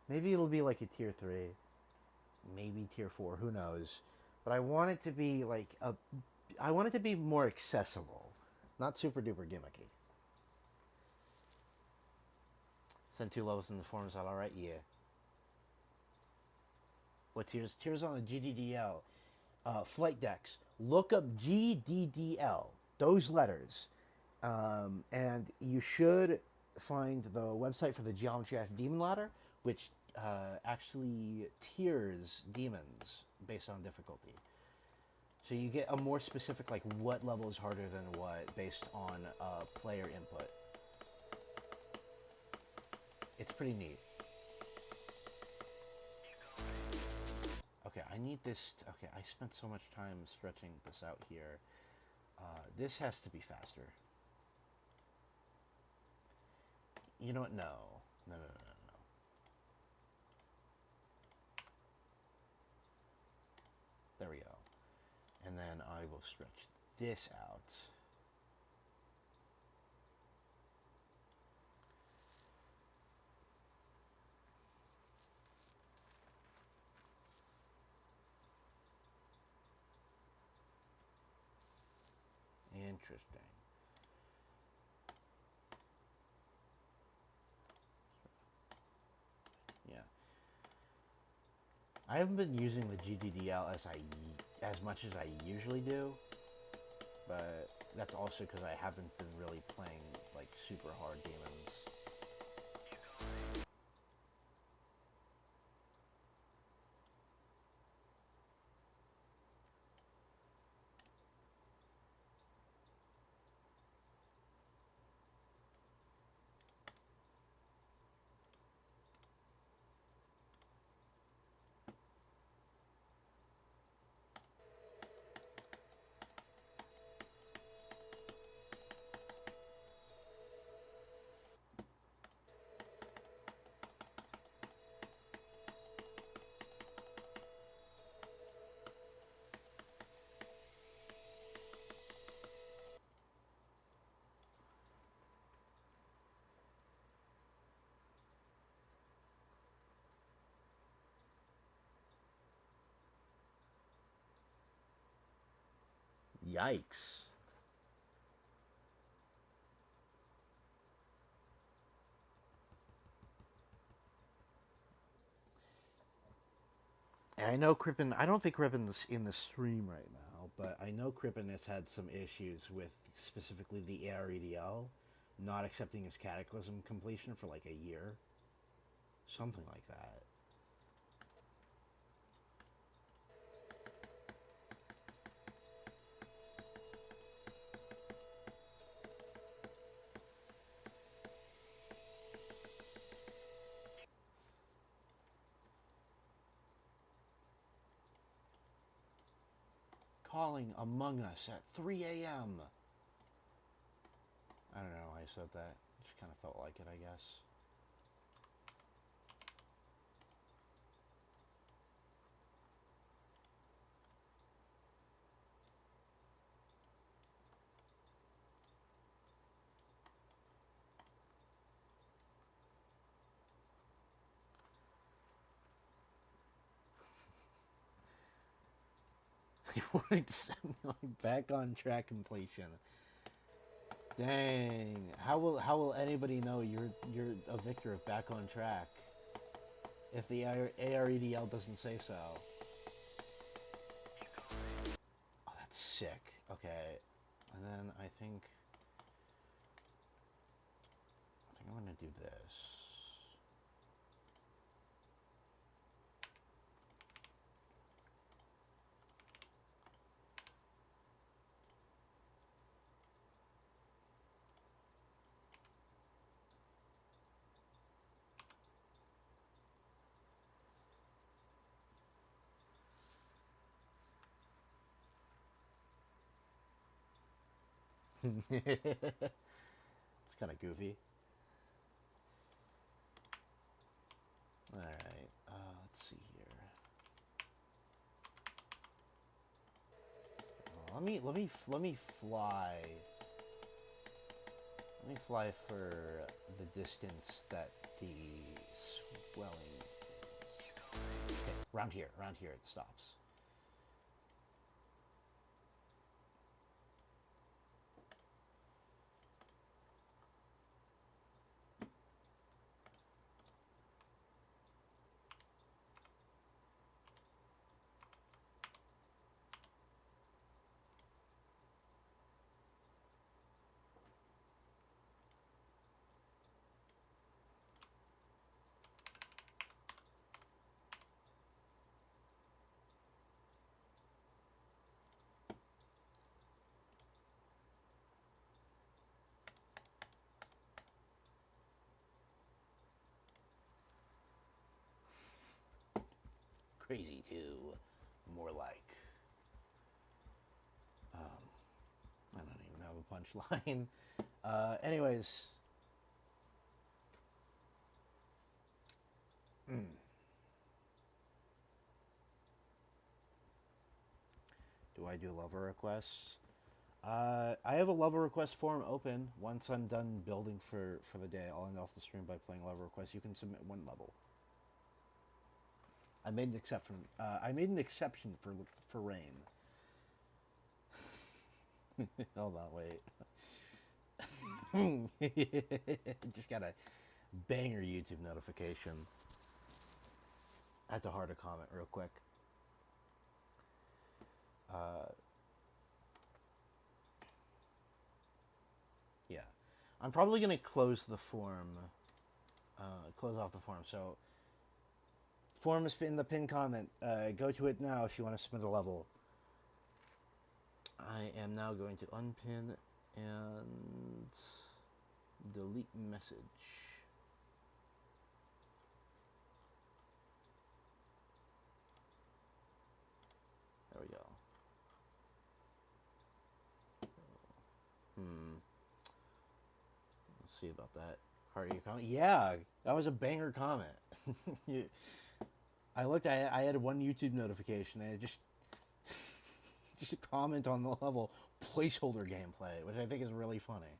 Maybe it'll be like a tier 3. Maybe tier 4. Who knows? But I want it to be like a... I want it to be more accessible. Not super duper gimmicky. Send 2 levels in the form, is that alright? Yeah. What tiers? Tiers on the GDDL. Flight decks. Look up GDDL. Those letters. And you should find the website for the Geometry Dash Demon Ladder, which actually tiers demons based on difficulty. So you get a more specific, like, what level is harder than what based on player input. It's pretty neat. Okay, I need this... Okay, I spent so much time stretching this out here. This has to be faster. You know what? No. No. There we go. And then I will stretch this out. Interesting. Yeah. I haven't been using the GDDL as much as I usually do, but that's also because I haven't been really playing like super hard demons. Yikes. And I know Crippen, I don't think Crippen's in the stream right now, but I know Crippen has had some issues with specifically the AREDL not accepting his Cataclysm completion for like a year. Something like that. Calling Among Us at 3 a.m. I don't know why I said that. Just kind of felt like it, I guess. He wanted to send me like back on track completion. Dang. How will anybody know you're a victor of back on track if the AREDL doesn't say so? Oh, that's sick. Okay. And then I think do this. It's kind of goofy. All right, let's see here. Let me fly. Let me fly for the distance that the swelling. Okay, around here it stops. Crazy too, more like. I don't even have a punchline. Anyways. Do I do level requests? I have a level request form open. Once I'm done building for the day, I'll end off the stream by playing level requests. You can submit one level. I made an exception. I made an exception for rain. Hold on, wait. Just got a banger YouTube notification. I had to hard a comment real quick. Yeah, I'm probably gonna close the form. Close off the form. So, form is in the pinned comment. Go to it now if you want to submit a level. I am now going to unpin and delete message. There we go. Let's see about that. Heart your comment. Yeah, that was a banger comment. I looked at it. I had one YouTube notification, and it just a comment on the level placeholder gameplay, which I think is really funny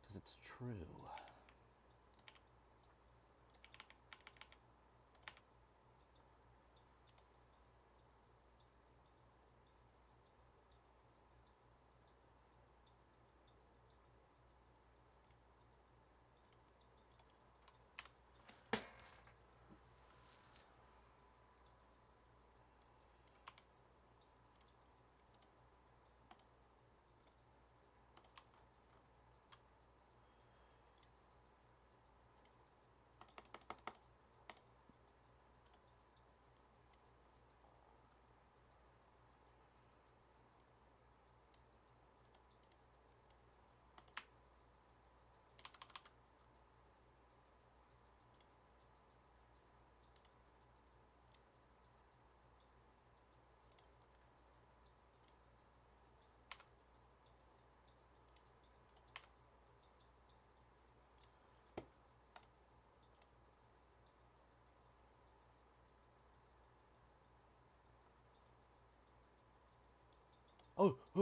because it's true.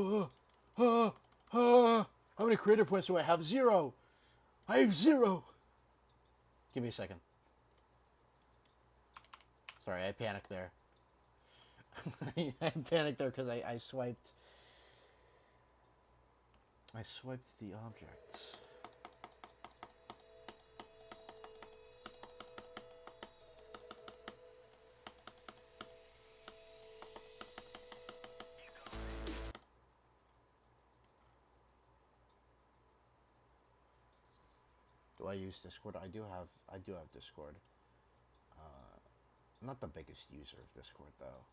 How many creator points do I have? 0. I have 0. Give me a second. Sorry, I panicked there. I panicked there because I swiped. I swiped the objects. Do I use Discord? I do have Discord. Not the biggest user of Discord though.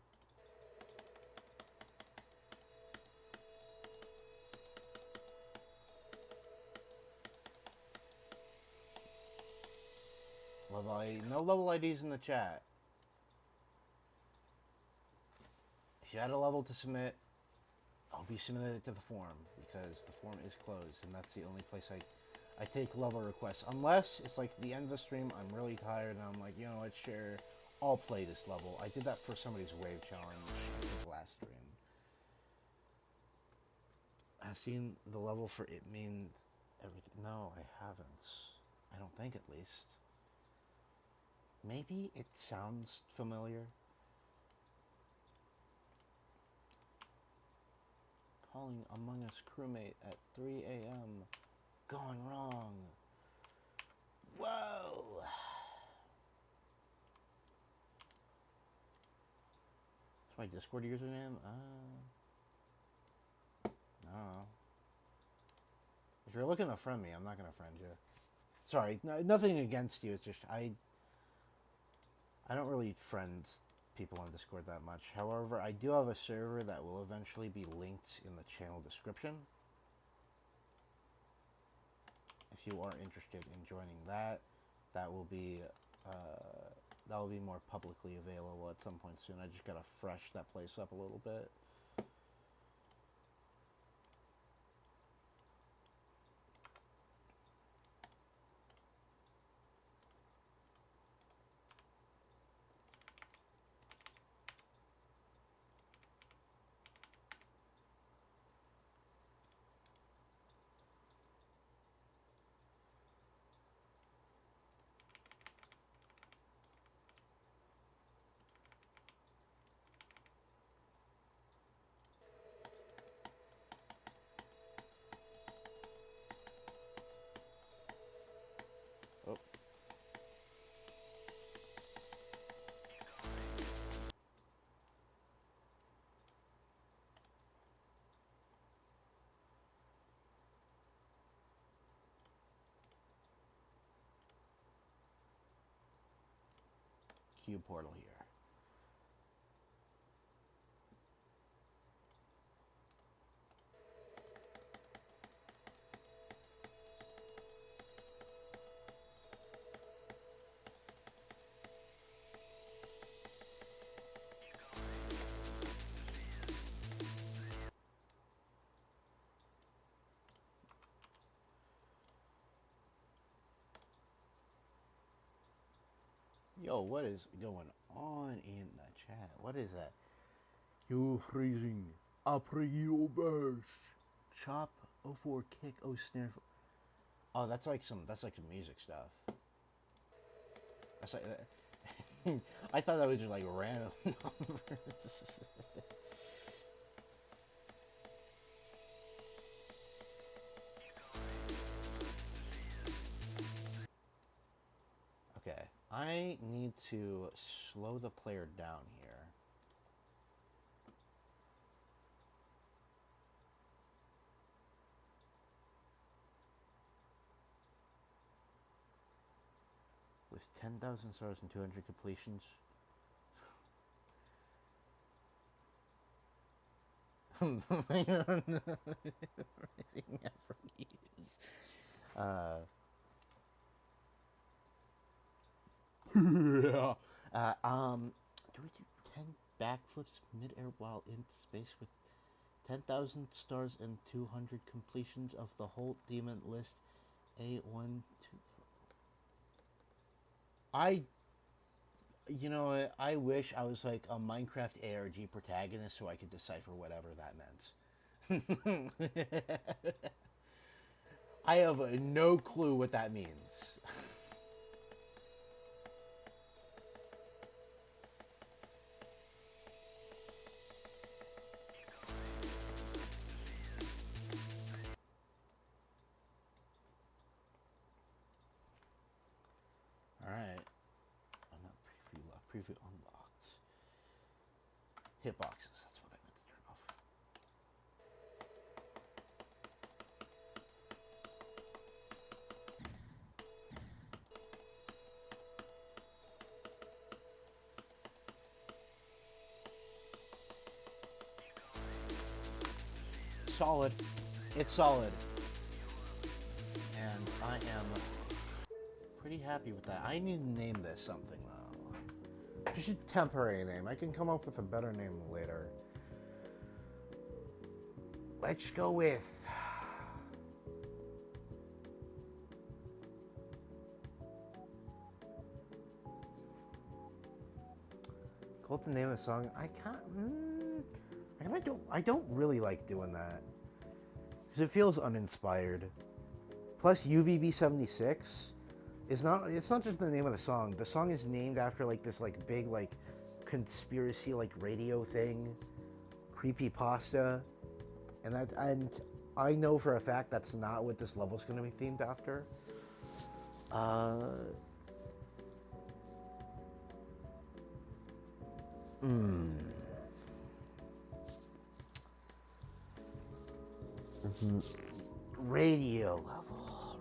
No level IDs in the chat. If you had a level to submit, I'll be submitting it to the forum because the forum is closed and that's the only place I take level requests. Unless it's like the end of the stream, I'm really tired and I'm like, you know what, share, I'll play this level. I did that for somebody's wave challenge last stream. I've seen the level for It Means Everything. No, I haven't. I don't think, at least. Maybe it sounds familiar. Calling Among Us crewmate at 3 a.m. Gone wrong. Whoa. That's my Discord username? No. If you're looking to friend me, I'm not gonna friend you. Sorry, nothing against you. It's just I don't really friend people on Discord that much. However, I do have a server that will eventually be linked in the channel description. If you are interested in joining that, that will be more publicly available at some point soon. I just gotta fresh that place up a little bit. Oh. Queue portal here. Yo, what is going on in the chat? What is that? You freezing. Après you burst. Chop o for kick o snare. Oh, that's like some music stuff. That's like I thought that was just like random numbers. Okay, I need to slow the player down here. With 10,000 stars and 200 completions. Yeah. Do we do 10 backflips mid-air while in space with 10,000 stars and 200 completions of the whole demon list? A1, 2. You know, I wish I was like a Minecraft ARG protagonist so I could decipher whatever that meant. I have no clue what that means. Alright. I'm not preview unlocked. Hitboxes, that's what I meant to turn off. solid. It's solid. And I am pretty happy with that. I need to name this something, though. Just a temporary name. I can come up with a better name later. Let's go with... What's the name of the song? I can't... I don't really like doing that. Because it feels uninspired. Plus, UVB76 is not... It's not just the name of the song. The song is named after, like, this, like, big, like, conspiracy, like, radio thing. Creepypasta. And I know for a fact that's not what this level's going to be themed after.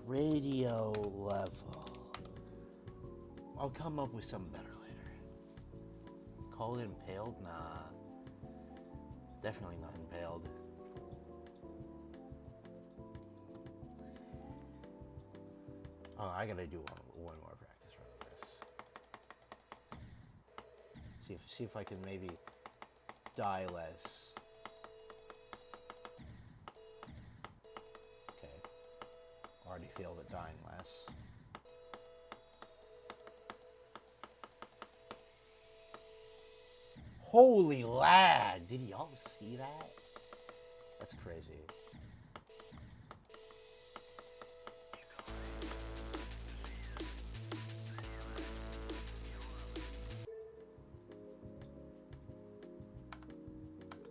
Radio level. I'll come up with something better later. Call it impaled? Nah. Definitely not impaled. Oh, I gotta do one more practice run of this. See if I can maybe die less. Already failed at dying less. Holy lag! Did y'all see that? That's crazy.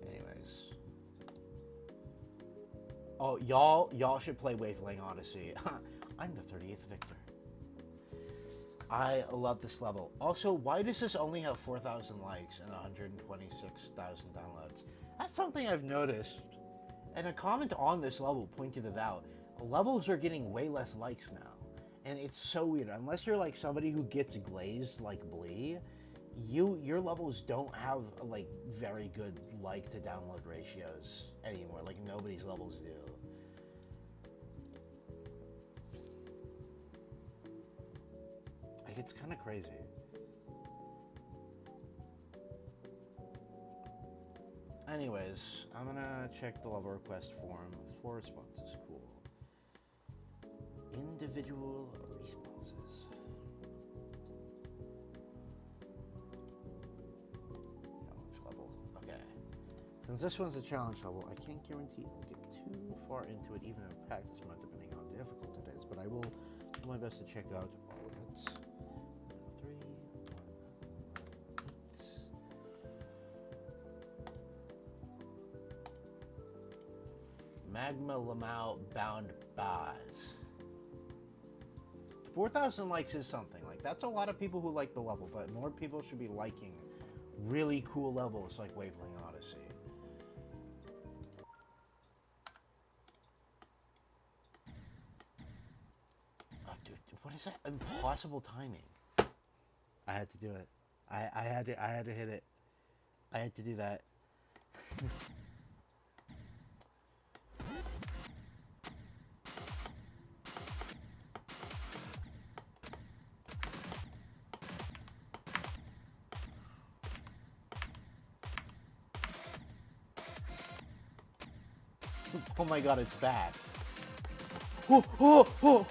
Anyways. Oh, y'all should play Wavelength Odyssey. I'm the 30th victor. I love this level. Also, why does this only have 4,000 likes and 126,000 downloads? That's something I've noticed. And a comment on this level pointed it out. Levels are getting way less likes now. And it's so weird. Unless you're like somebody who gets glazed like Blee, your levels don't have like very good like to download ratios anymore. Like nobody's levels do. Like it's kind of crazy. Anyways, I'm gonna check the level request form. 4 responses, cool. Individual responses. Challenge level. Okay. Since this one's a challenge level, I can't guarantee we'll get too far into it, even in practice mode, depending on how difficult it is. But I will do my best to check out all of it. 3, 1, 8. Magma Lamau Bound Baz. 4,000 likes is something. Like, that's a lot of people who like the level, but more people should be liking really cool levels like Wavelength Odyssey. Oh, dude, what is that? Impossible timing. I had to do it. I had to hit it. I had to do that. Oh my god, it's back. Oh, oh, oh.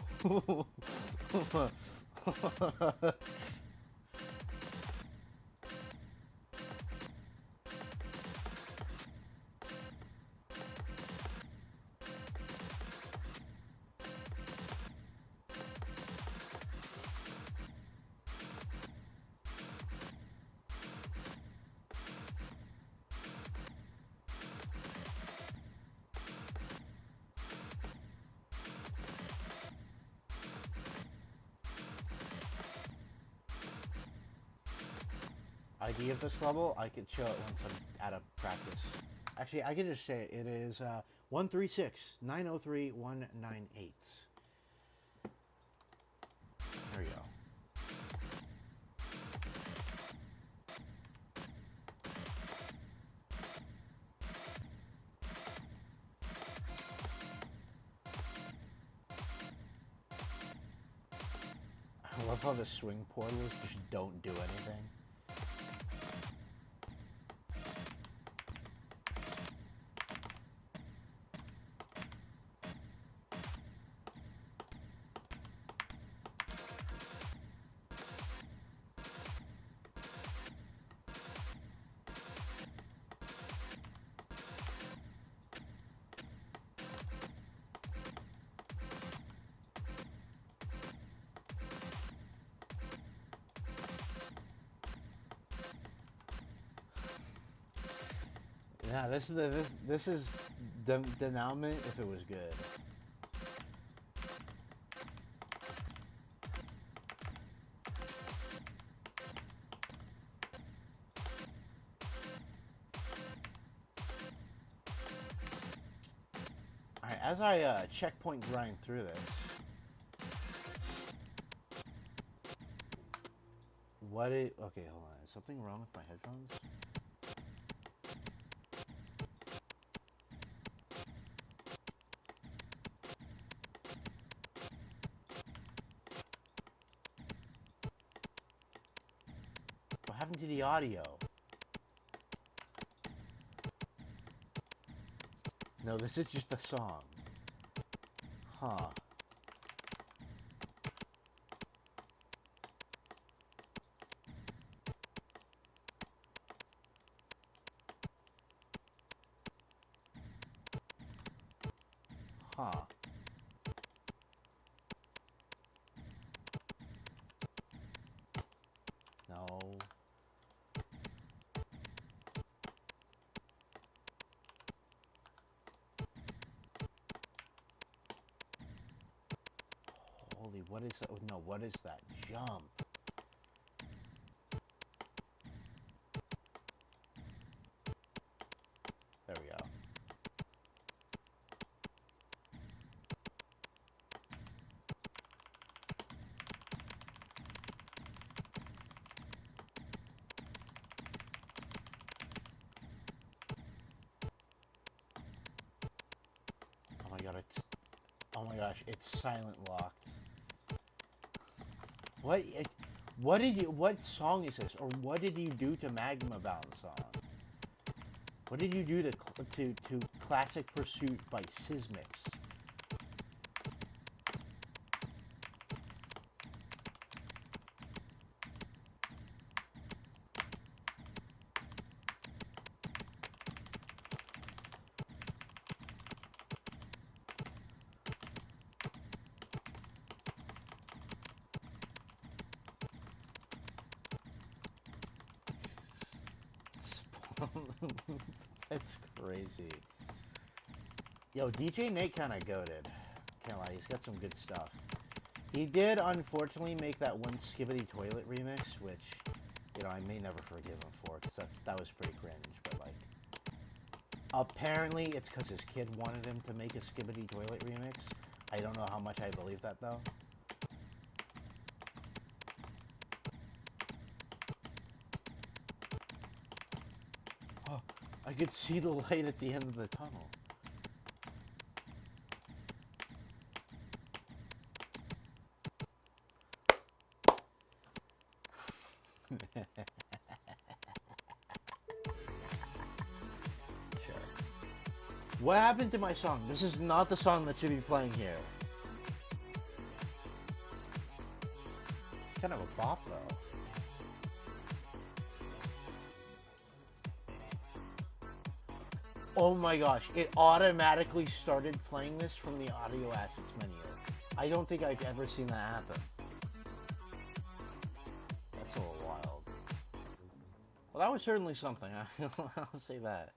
ID of this level, I could show it once I'm out of practice. Actually, I could just say it is 136-903-198. There we go. love how the swing portals just don't do anything. Yeah, this is denouement if it was good. All right, as I checkpoint grind through this, okay, hold on. Is something wrong with my headphones? What happened to the audio? No, this is just a song. Huh. Huh. No. Holy, what is that? Oh, no, what is that? Jump. There we go. Oh my god, oh my gosh, it's silent locked. What song is this? Or what did you do to Magma Bound song? What did you do to Classic Pursuit by Sysmix? That's crazy. Yo, DJ Nate kind of goated. Can't lie, he's got some good stuff. He did, unfortunately, make that one Skibbity Toilet remix, which, you know, I may never forgive him for, because that was pretty cringe, but, like, apparently it's because his kid wanted him to make a Skibbity Toilet remix. I don't know how much I believe that, though. Oh, I could see the light at the end of the tunnel. Sure. What happened to my song? This is not the song that should be playing here. It's kind of a bop, though. Oh my gosh, it automatically started playing this from the audio assets menu. I don't think I've ever seen that happen. That's a little wild. Well, that was certainly something. I'll say that.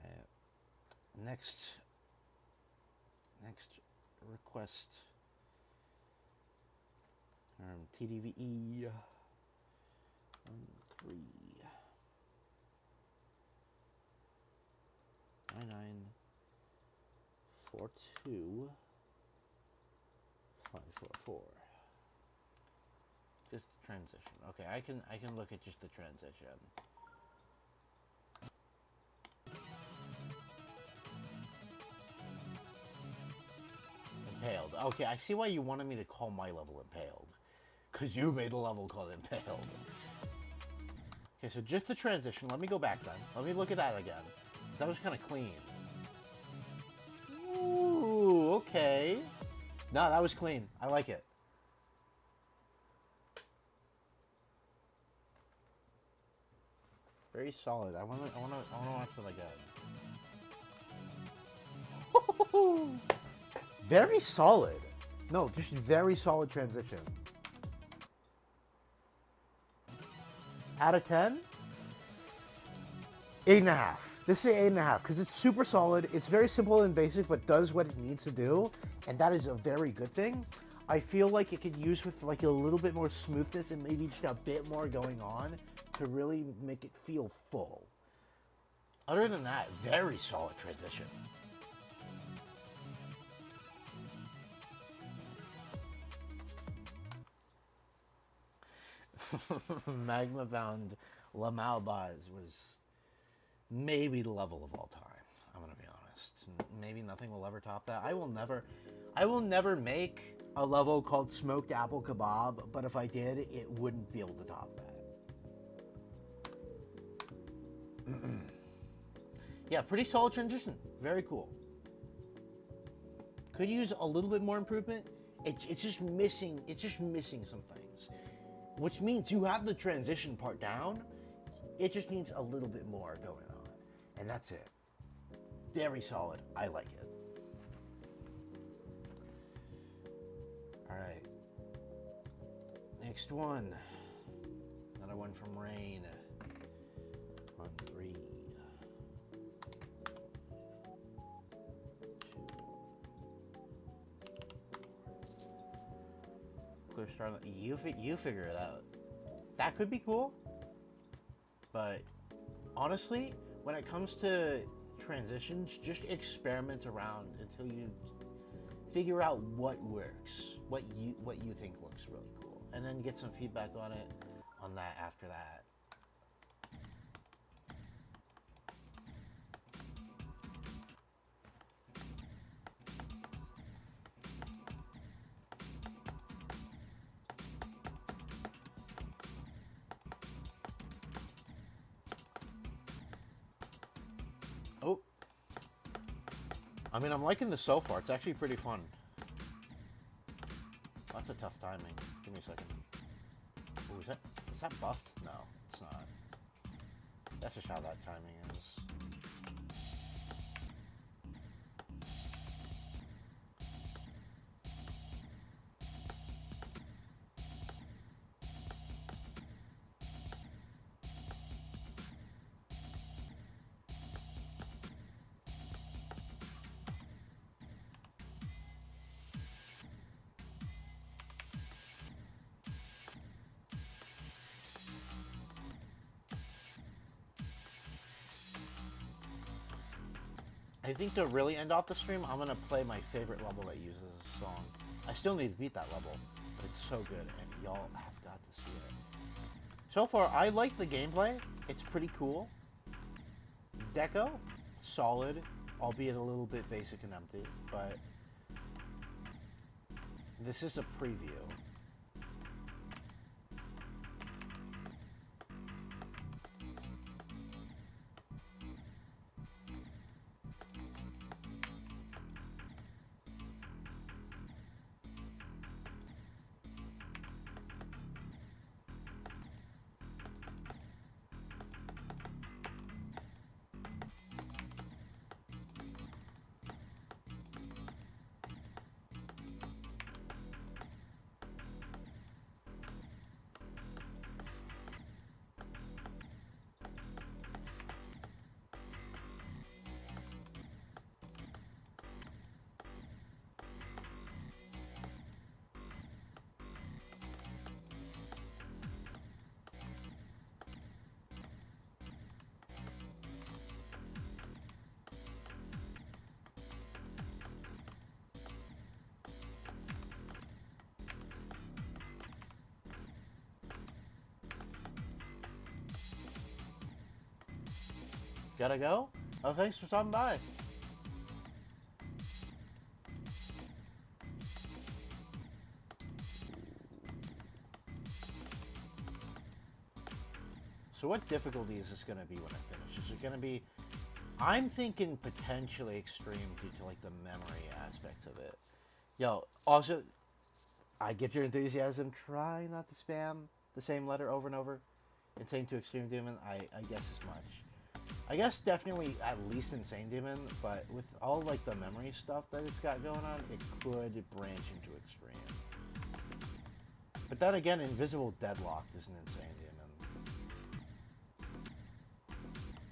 Alright. Next request. TDVE 3 9942 544. Just the transition. Okay, I can look at just the transition. Impaled. Okay, I see why you wanted me to call my level Impaled. Because you made a level called Impaled. Okay, so just the transition. Let me go back then. Let me look at that again. That was kind of clean. Ooh, okay. No, that was clean. I like it. Very solid. I wanna watch it again. Very solid. No, just very solid transition. Out of 10? 8.5. This is 8.5 because it's super solid. It's very simple and basic, but does what it needs to do, and that is a very good thing. I feel like it could use with like a little bit more smoothness and maybe just a bit more going on to really make it feel full. Other than that, very solid transition. Magma Bound Lamalbaz was maybe the level of all time. I'm gonna be honest. Maybe nothing will ever top that. I will never make a level called Smoked Apple Kebab, but if I did, it wouldn't be able to top that. Yeah, pretty solid transition. Very cool. Could use a little bit more improvement. It's just missing. It's just missing some things, which means you have the transition part down. It just needs a little bit more going on, and that's it. Very solid. I like it. All right. Next one. Another one from Rain. On 3. Clear Starlight. You figure it out. That could be cool. But honestly, when it comes to transitions, just experiment around until you figure out what works, what you think looks really cool, and then get some feedback on it on that after that. Oh. I mean, I'm liking this so far. It's actually pretty fun. That's a tough timing. Give me a second. Oh, is that buffed? No, it's not. That's just how that timing is. I think to really end off the stream, I'm gonna play my favorite level that uses this song. I still need to beat that level, but it's so good, and y'all have got to see it. So far, I like the gameplay. It's pretty cool. Deco, solid, albeit a little bit basic and empty, but this is a preview. Gotta go? Oh, thanks for stopping by. So what difficulty is this going to be when I finish? Is it going to be... I'm thinking potentially extreme due to, like, the memory aspects of it. Yo, also, I get your enthusiasm. Try not to spam the same letter over and over. Insane to Extreme Demon, I guess as much. I guess definitely at least Insane Demon, but with all, like, the memory stuff that it's got going on, it could branch into Extreme. But then again, Invisible Deadlocked is an Insane Demon.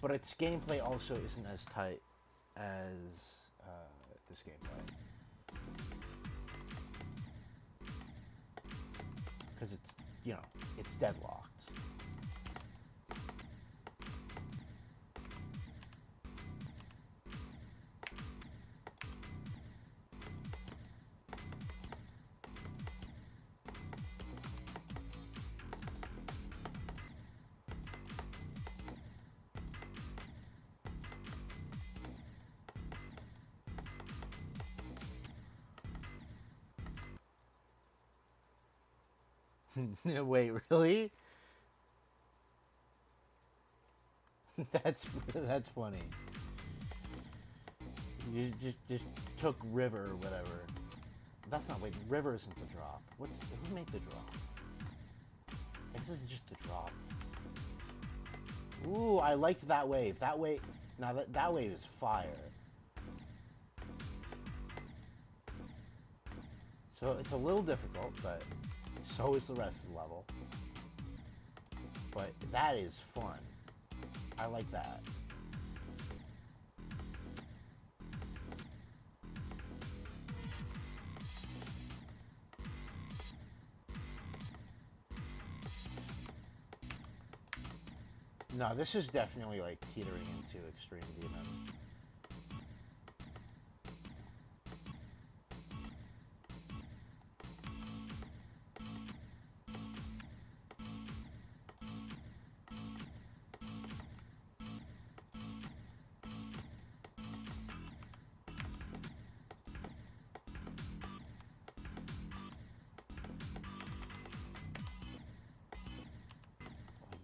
But its gameplay also isn't as tight as this gameplay. Because it's, you know, it's deadlocked. Wait, really? That's funny. You just took River or whatever. That's not, wait, River isn't the drop. Who made the drop? This is just the drop. Ooh, I liked that wave. That wave, now that wave is fire. So it's a little difficult, but so is the rest of the level. But that is fun. I like that. No, this is definitely like teetering into Extreme Demon.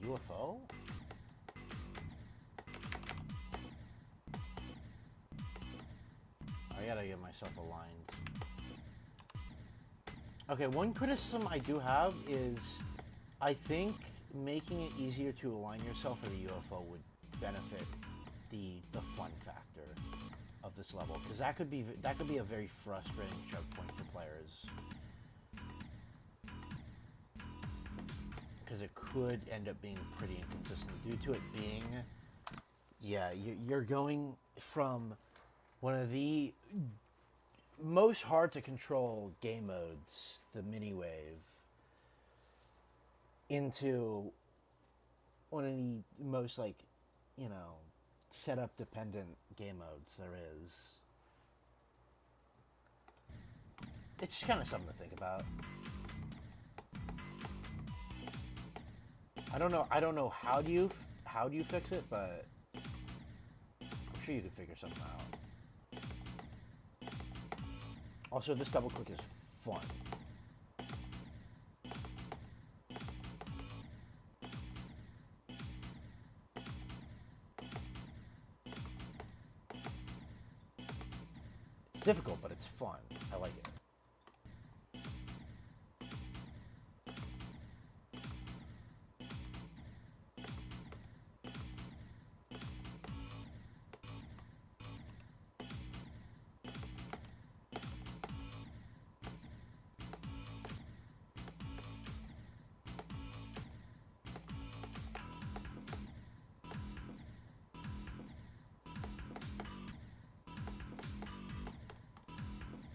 UFO? I gotta get myself aligned. Okay, one criticism I do have is I think making it easier to align yourself for the UFO would benefit the fun factor of this level, because that could be a very frustrating choke point for players. Because it could end up being pretty inconsistent due to it being, yeah, you're going from one of the most hard to control game modes, the mini wave, into one of the most, like, you know, setup dependent game modes there is. It's just kind of something to think about. I don't know how do you fix it, but I'm sure you could figure something out. Also, this double click is fun. It's difficult, but it's fun. I like it.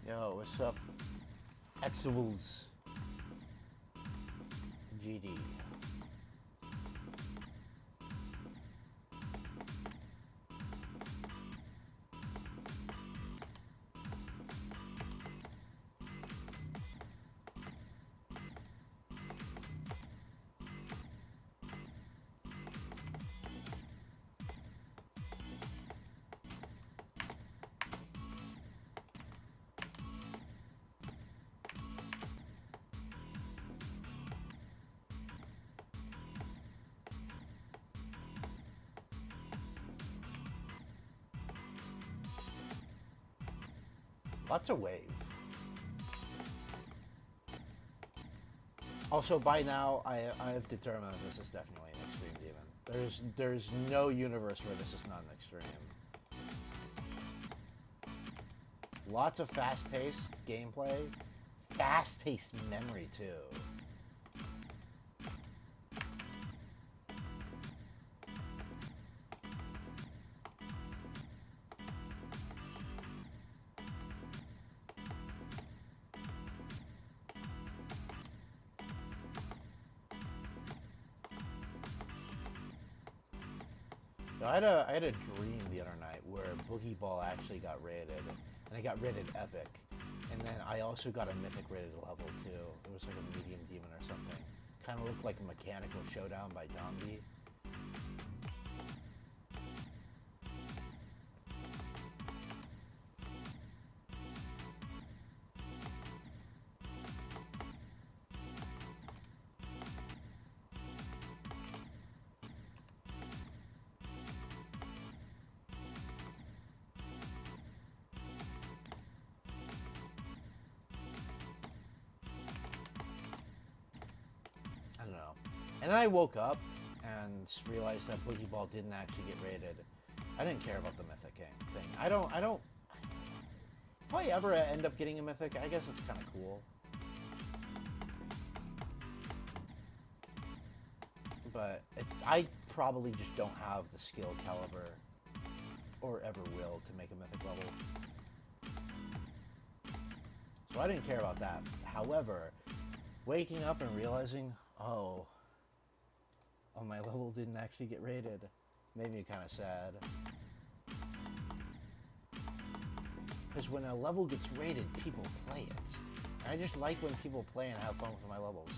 Yo, what's up? Exivals. GD. Lots of wave. Also, by now, I've determined this is definitely an extreme demon. There's no universe where this is not an extreme. Lots of fast-paced gameplay. Fast-paced memory, too. So I had a dream the other night where Boogie Ball actually got rated, and it got rated epic. And then I also got a mythic rated level too. It was like a medium demon or something. Kind of looked like a mechanical showdown by Dombey. I don't know. And then I woke up and realized that Boogie Ball didn't actually get rated. I didn't care about the mythic thing. I don't. If I ever end up getting a mythic, I guess it's kind of cool. But I probably just don't have the skill caliber, or ever will, to make a mythic level. So I didn't care about that. However, waking up and realizing, oh, my level didn't actually get rated, made me kind of sad. Because when a level gets rated, people play it. And I just like when people play and have fun with my levels.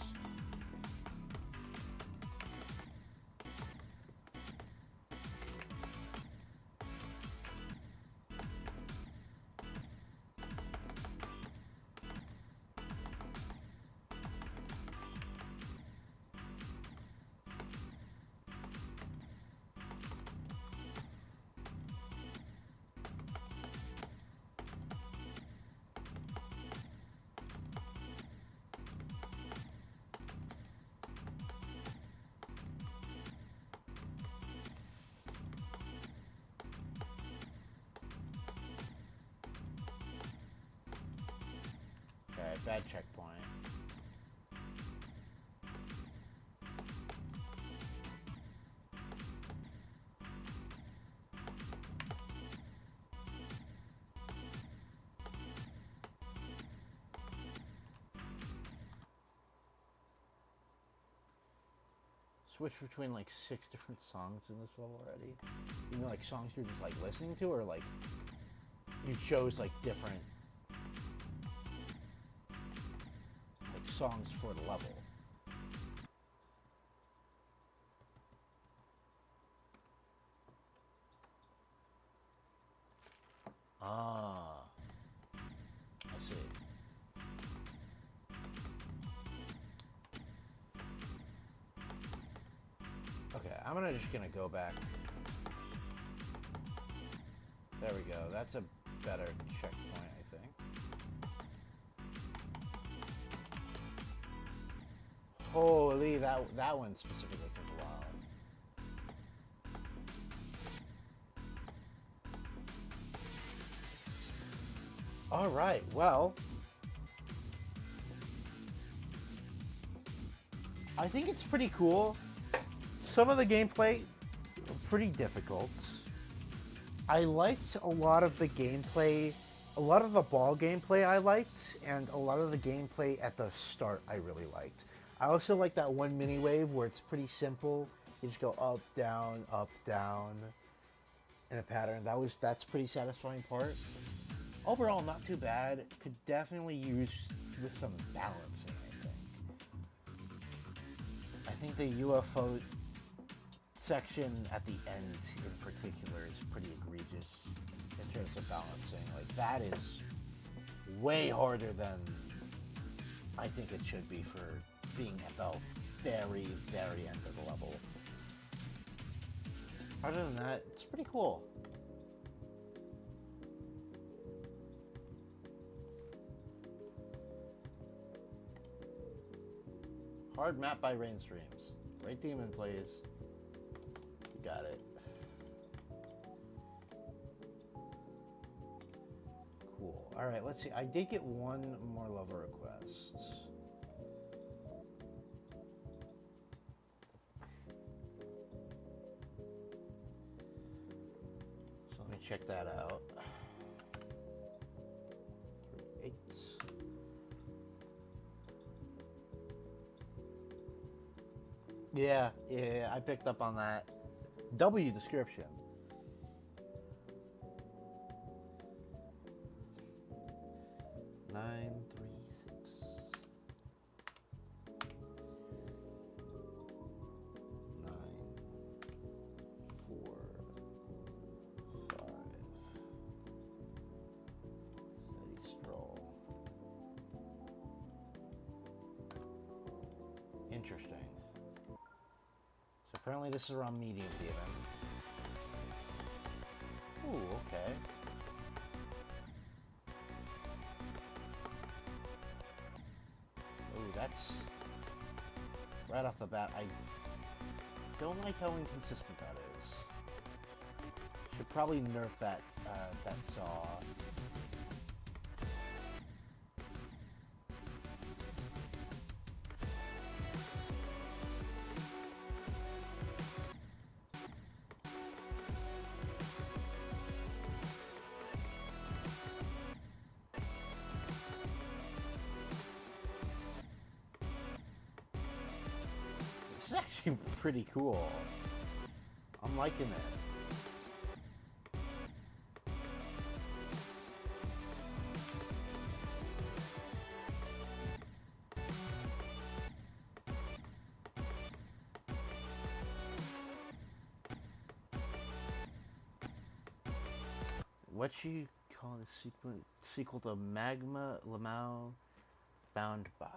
Okay, bad checkpoint. Switch between like 6 different songs in this level already. You know, like songs you're just like listening to, or like you chose like different like songs for the level. Ah, I see. Okay, I'm just gonna go back. There we go. That's a better checkpoint, I think. Holy, that one specifically took a while. All right, well, I think it's pretty cool. Some of the gameplay, pretty difficult. I liked a lot of the gameplay, a lot of the ball gameplay I liked, and a lot of the gameplay at the start I really liked. I also like that one mini wave where it's pretty simple. You just go up, down, in a pattern. That's pretty satisfying part. Overall, not too bad. Could definitely use with some balancing, I think the UFO section at the end in particular is pretty egregious in terms of balancing. Like, that is way harder than I think it should be for being at the very, very end of the level. Other than that, it's pretty cool. Hard map by rain streams. Great demon, please. You got it. Cool. All right, let's see. I did get one more lover request. So let me check that out. 8. Yeah, I picked up on that. W description. 9, 3, 6. 9, 4, 5. Steady stroll. Interesting. So apparently this is around medium demon. Ooh, okay. Ooh, that's right off the bat. I don't like how inconsistent that is. Should probably nerf that that saw. This is actually pretty cool. I'm liking it. What you call the sequel to Magma Lamau Bound Boss?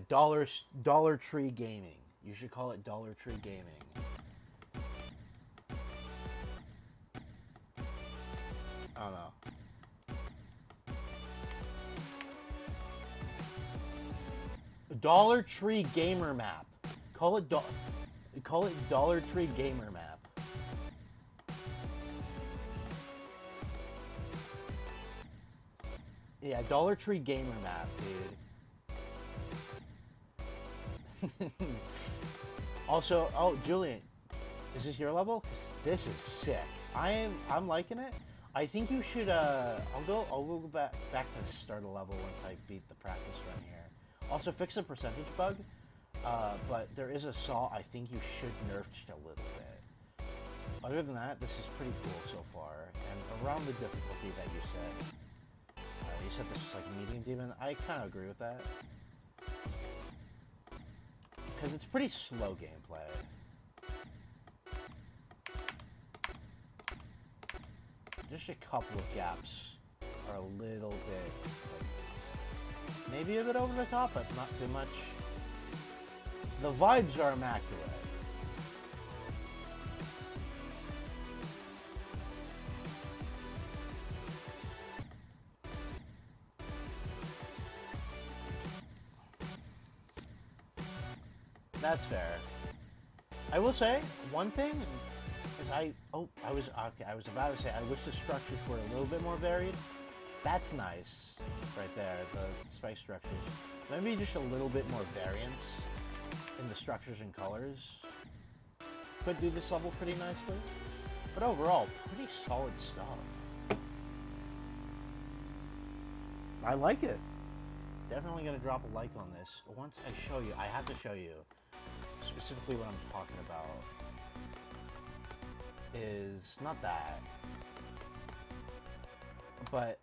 Dollar Tree Gaming. You should call it Dollar Tree Gaming. I don't know. Dollar Tree Gamer Map. Call it Dollar Tree Gamer Map. Yeah, Dollar Tree Gamer Map, dude. Also, oh, Julian, is this your level? This is sick. I'm liking it. I think you should. I'll go back to the start of the level once I beat the practice run here. Also, fix the percentage bug. But there is a saw I think you should nerf just a little bit. Other than that, this is pretty cool so far. And around the difficulty that you said. You said this is like a medium demon. I kind of agree with that. Because it's pretty slow gameplay. Just a couple of gaps are a little bit, like, maybe a bit over the top, but not too much. The vibes are immaculate. That's fair. I will say one thing is I was about to say I wish the structures were a little bit more varied. That's nice, right there. The spice structures. Maybe just a little bit more variance in the structures and colors could do this level pretty nicely. But overall, pretty solid stuff. I like it. Definitely gonna drop a like on this. Once I show you, I have to show you specifically what I'm talking about. Is not that, but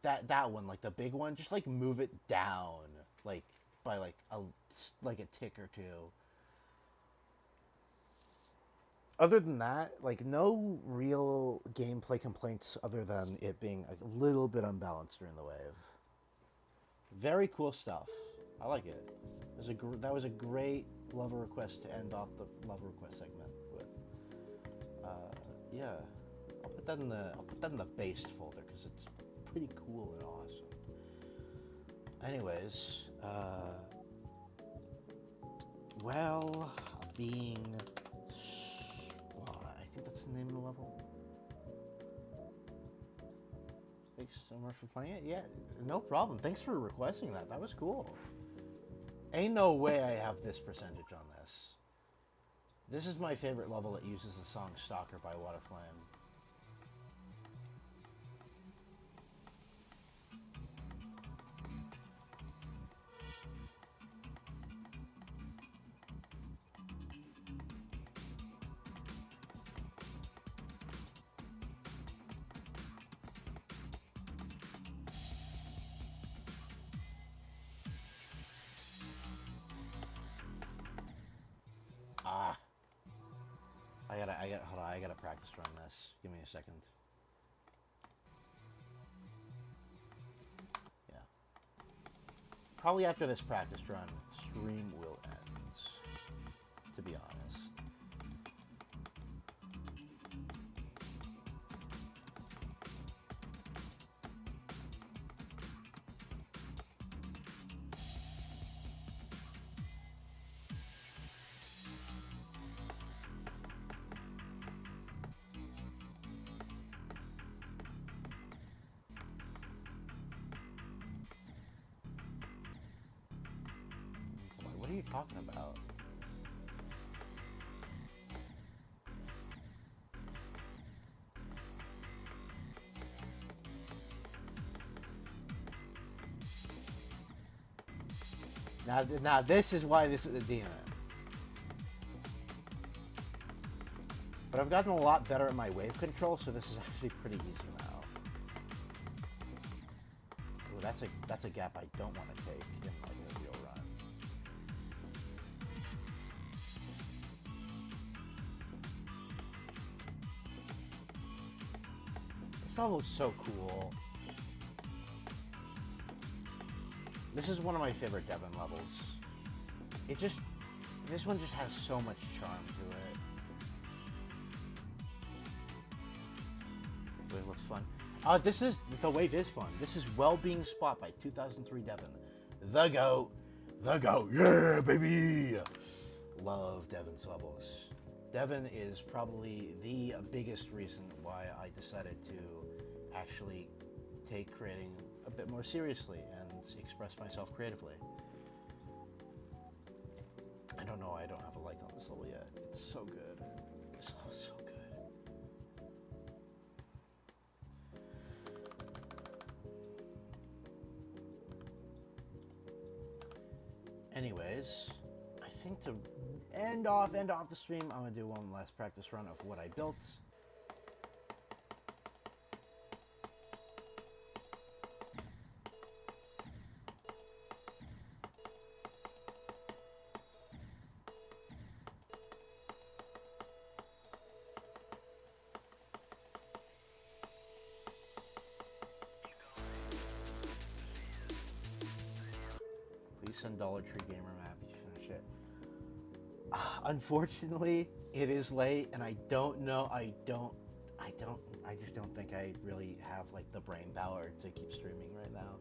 that one, like the big one, just like move it down, like by like a tick or two. Other than that, like no real gameplay complaints other than it being a little bit unbalanced during the wave. Very cool stuff. I like it. That was a great lover request to end off the lover request segment with. Yeah, I'll put that in the based folder because it's pretty cool and awesome. Anyways, well, being, I think that's the name of the level. Thanks so much for playing it. Yeah, no problem. Thanks for requesting that. That was cool. Ain't no way I have this percentage on this. This is my favorite level that uses the song Stalker by Waterflame. Hold on, I gotta practice run this. Give me a second. Yeah. Probably after this practice run, stream will end, to be honest. What are you talking about? Now this is why this is a demon. But I've gotten a lot better at my wave control, so this is actually pretty easy now. Ooh, that's a gap I don't want to take in like a real run. This level is so cool. This is one of my favorite Devon levels. This one just has so much charm to it. Wave looks fun. The wave is fun. This is Well-Being Spot by 2003 Devon. The GOAT. Yeah, baby. Love Devon's levels. Devon is probably the biggest reason why I decided to actually take creating a bit more seriously and express myself creatively. I don't know, I don't have a like on this level yet. It's so good. It's so good. Anyways, I think to end off the stream, I'm gonna do one last practice run of what I built. Send Dollar Tree Gamer map if you finish it. Unfortunately, it is late, and I don't know. I just don't think I really have like the brain power to keep streaming right now.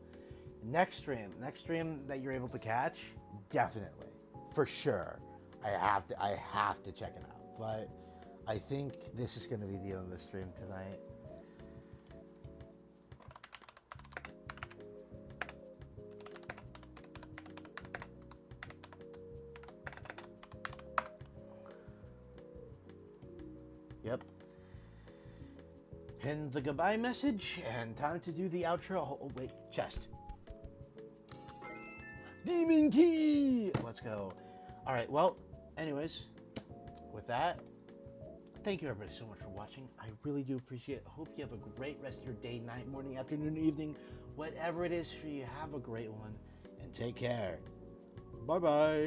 Next stream that you're able to catch, definitely, for sure. I have to check it out. But I think this is going to be the end of the stream tonight. Yep. Pin the goodbye message, and time to do the outro. Oh, wait, chest. Demon key! Let's go. All right, well, anyways, with that, thank you everybody so much for watching. I really do appreciate it. I hope you have a great rest of your day, night, morning, afternoon, evening, whatever it is for you. Have a great one, and take care. Bye-bye.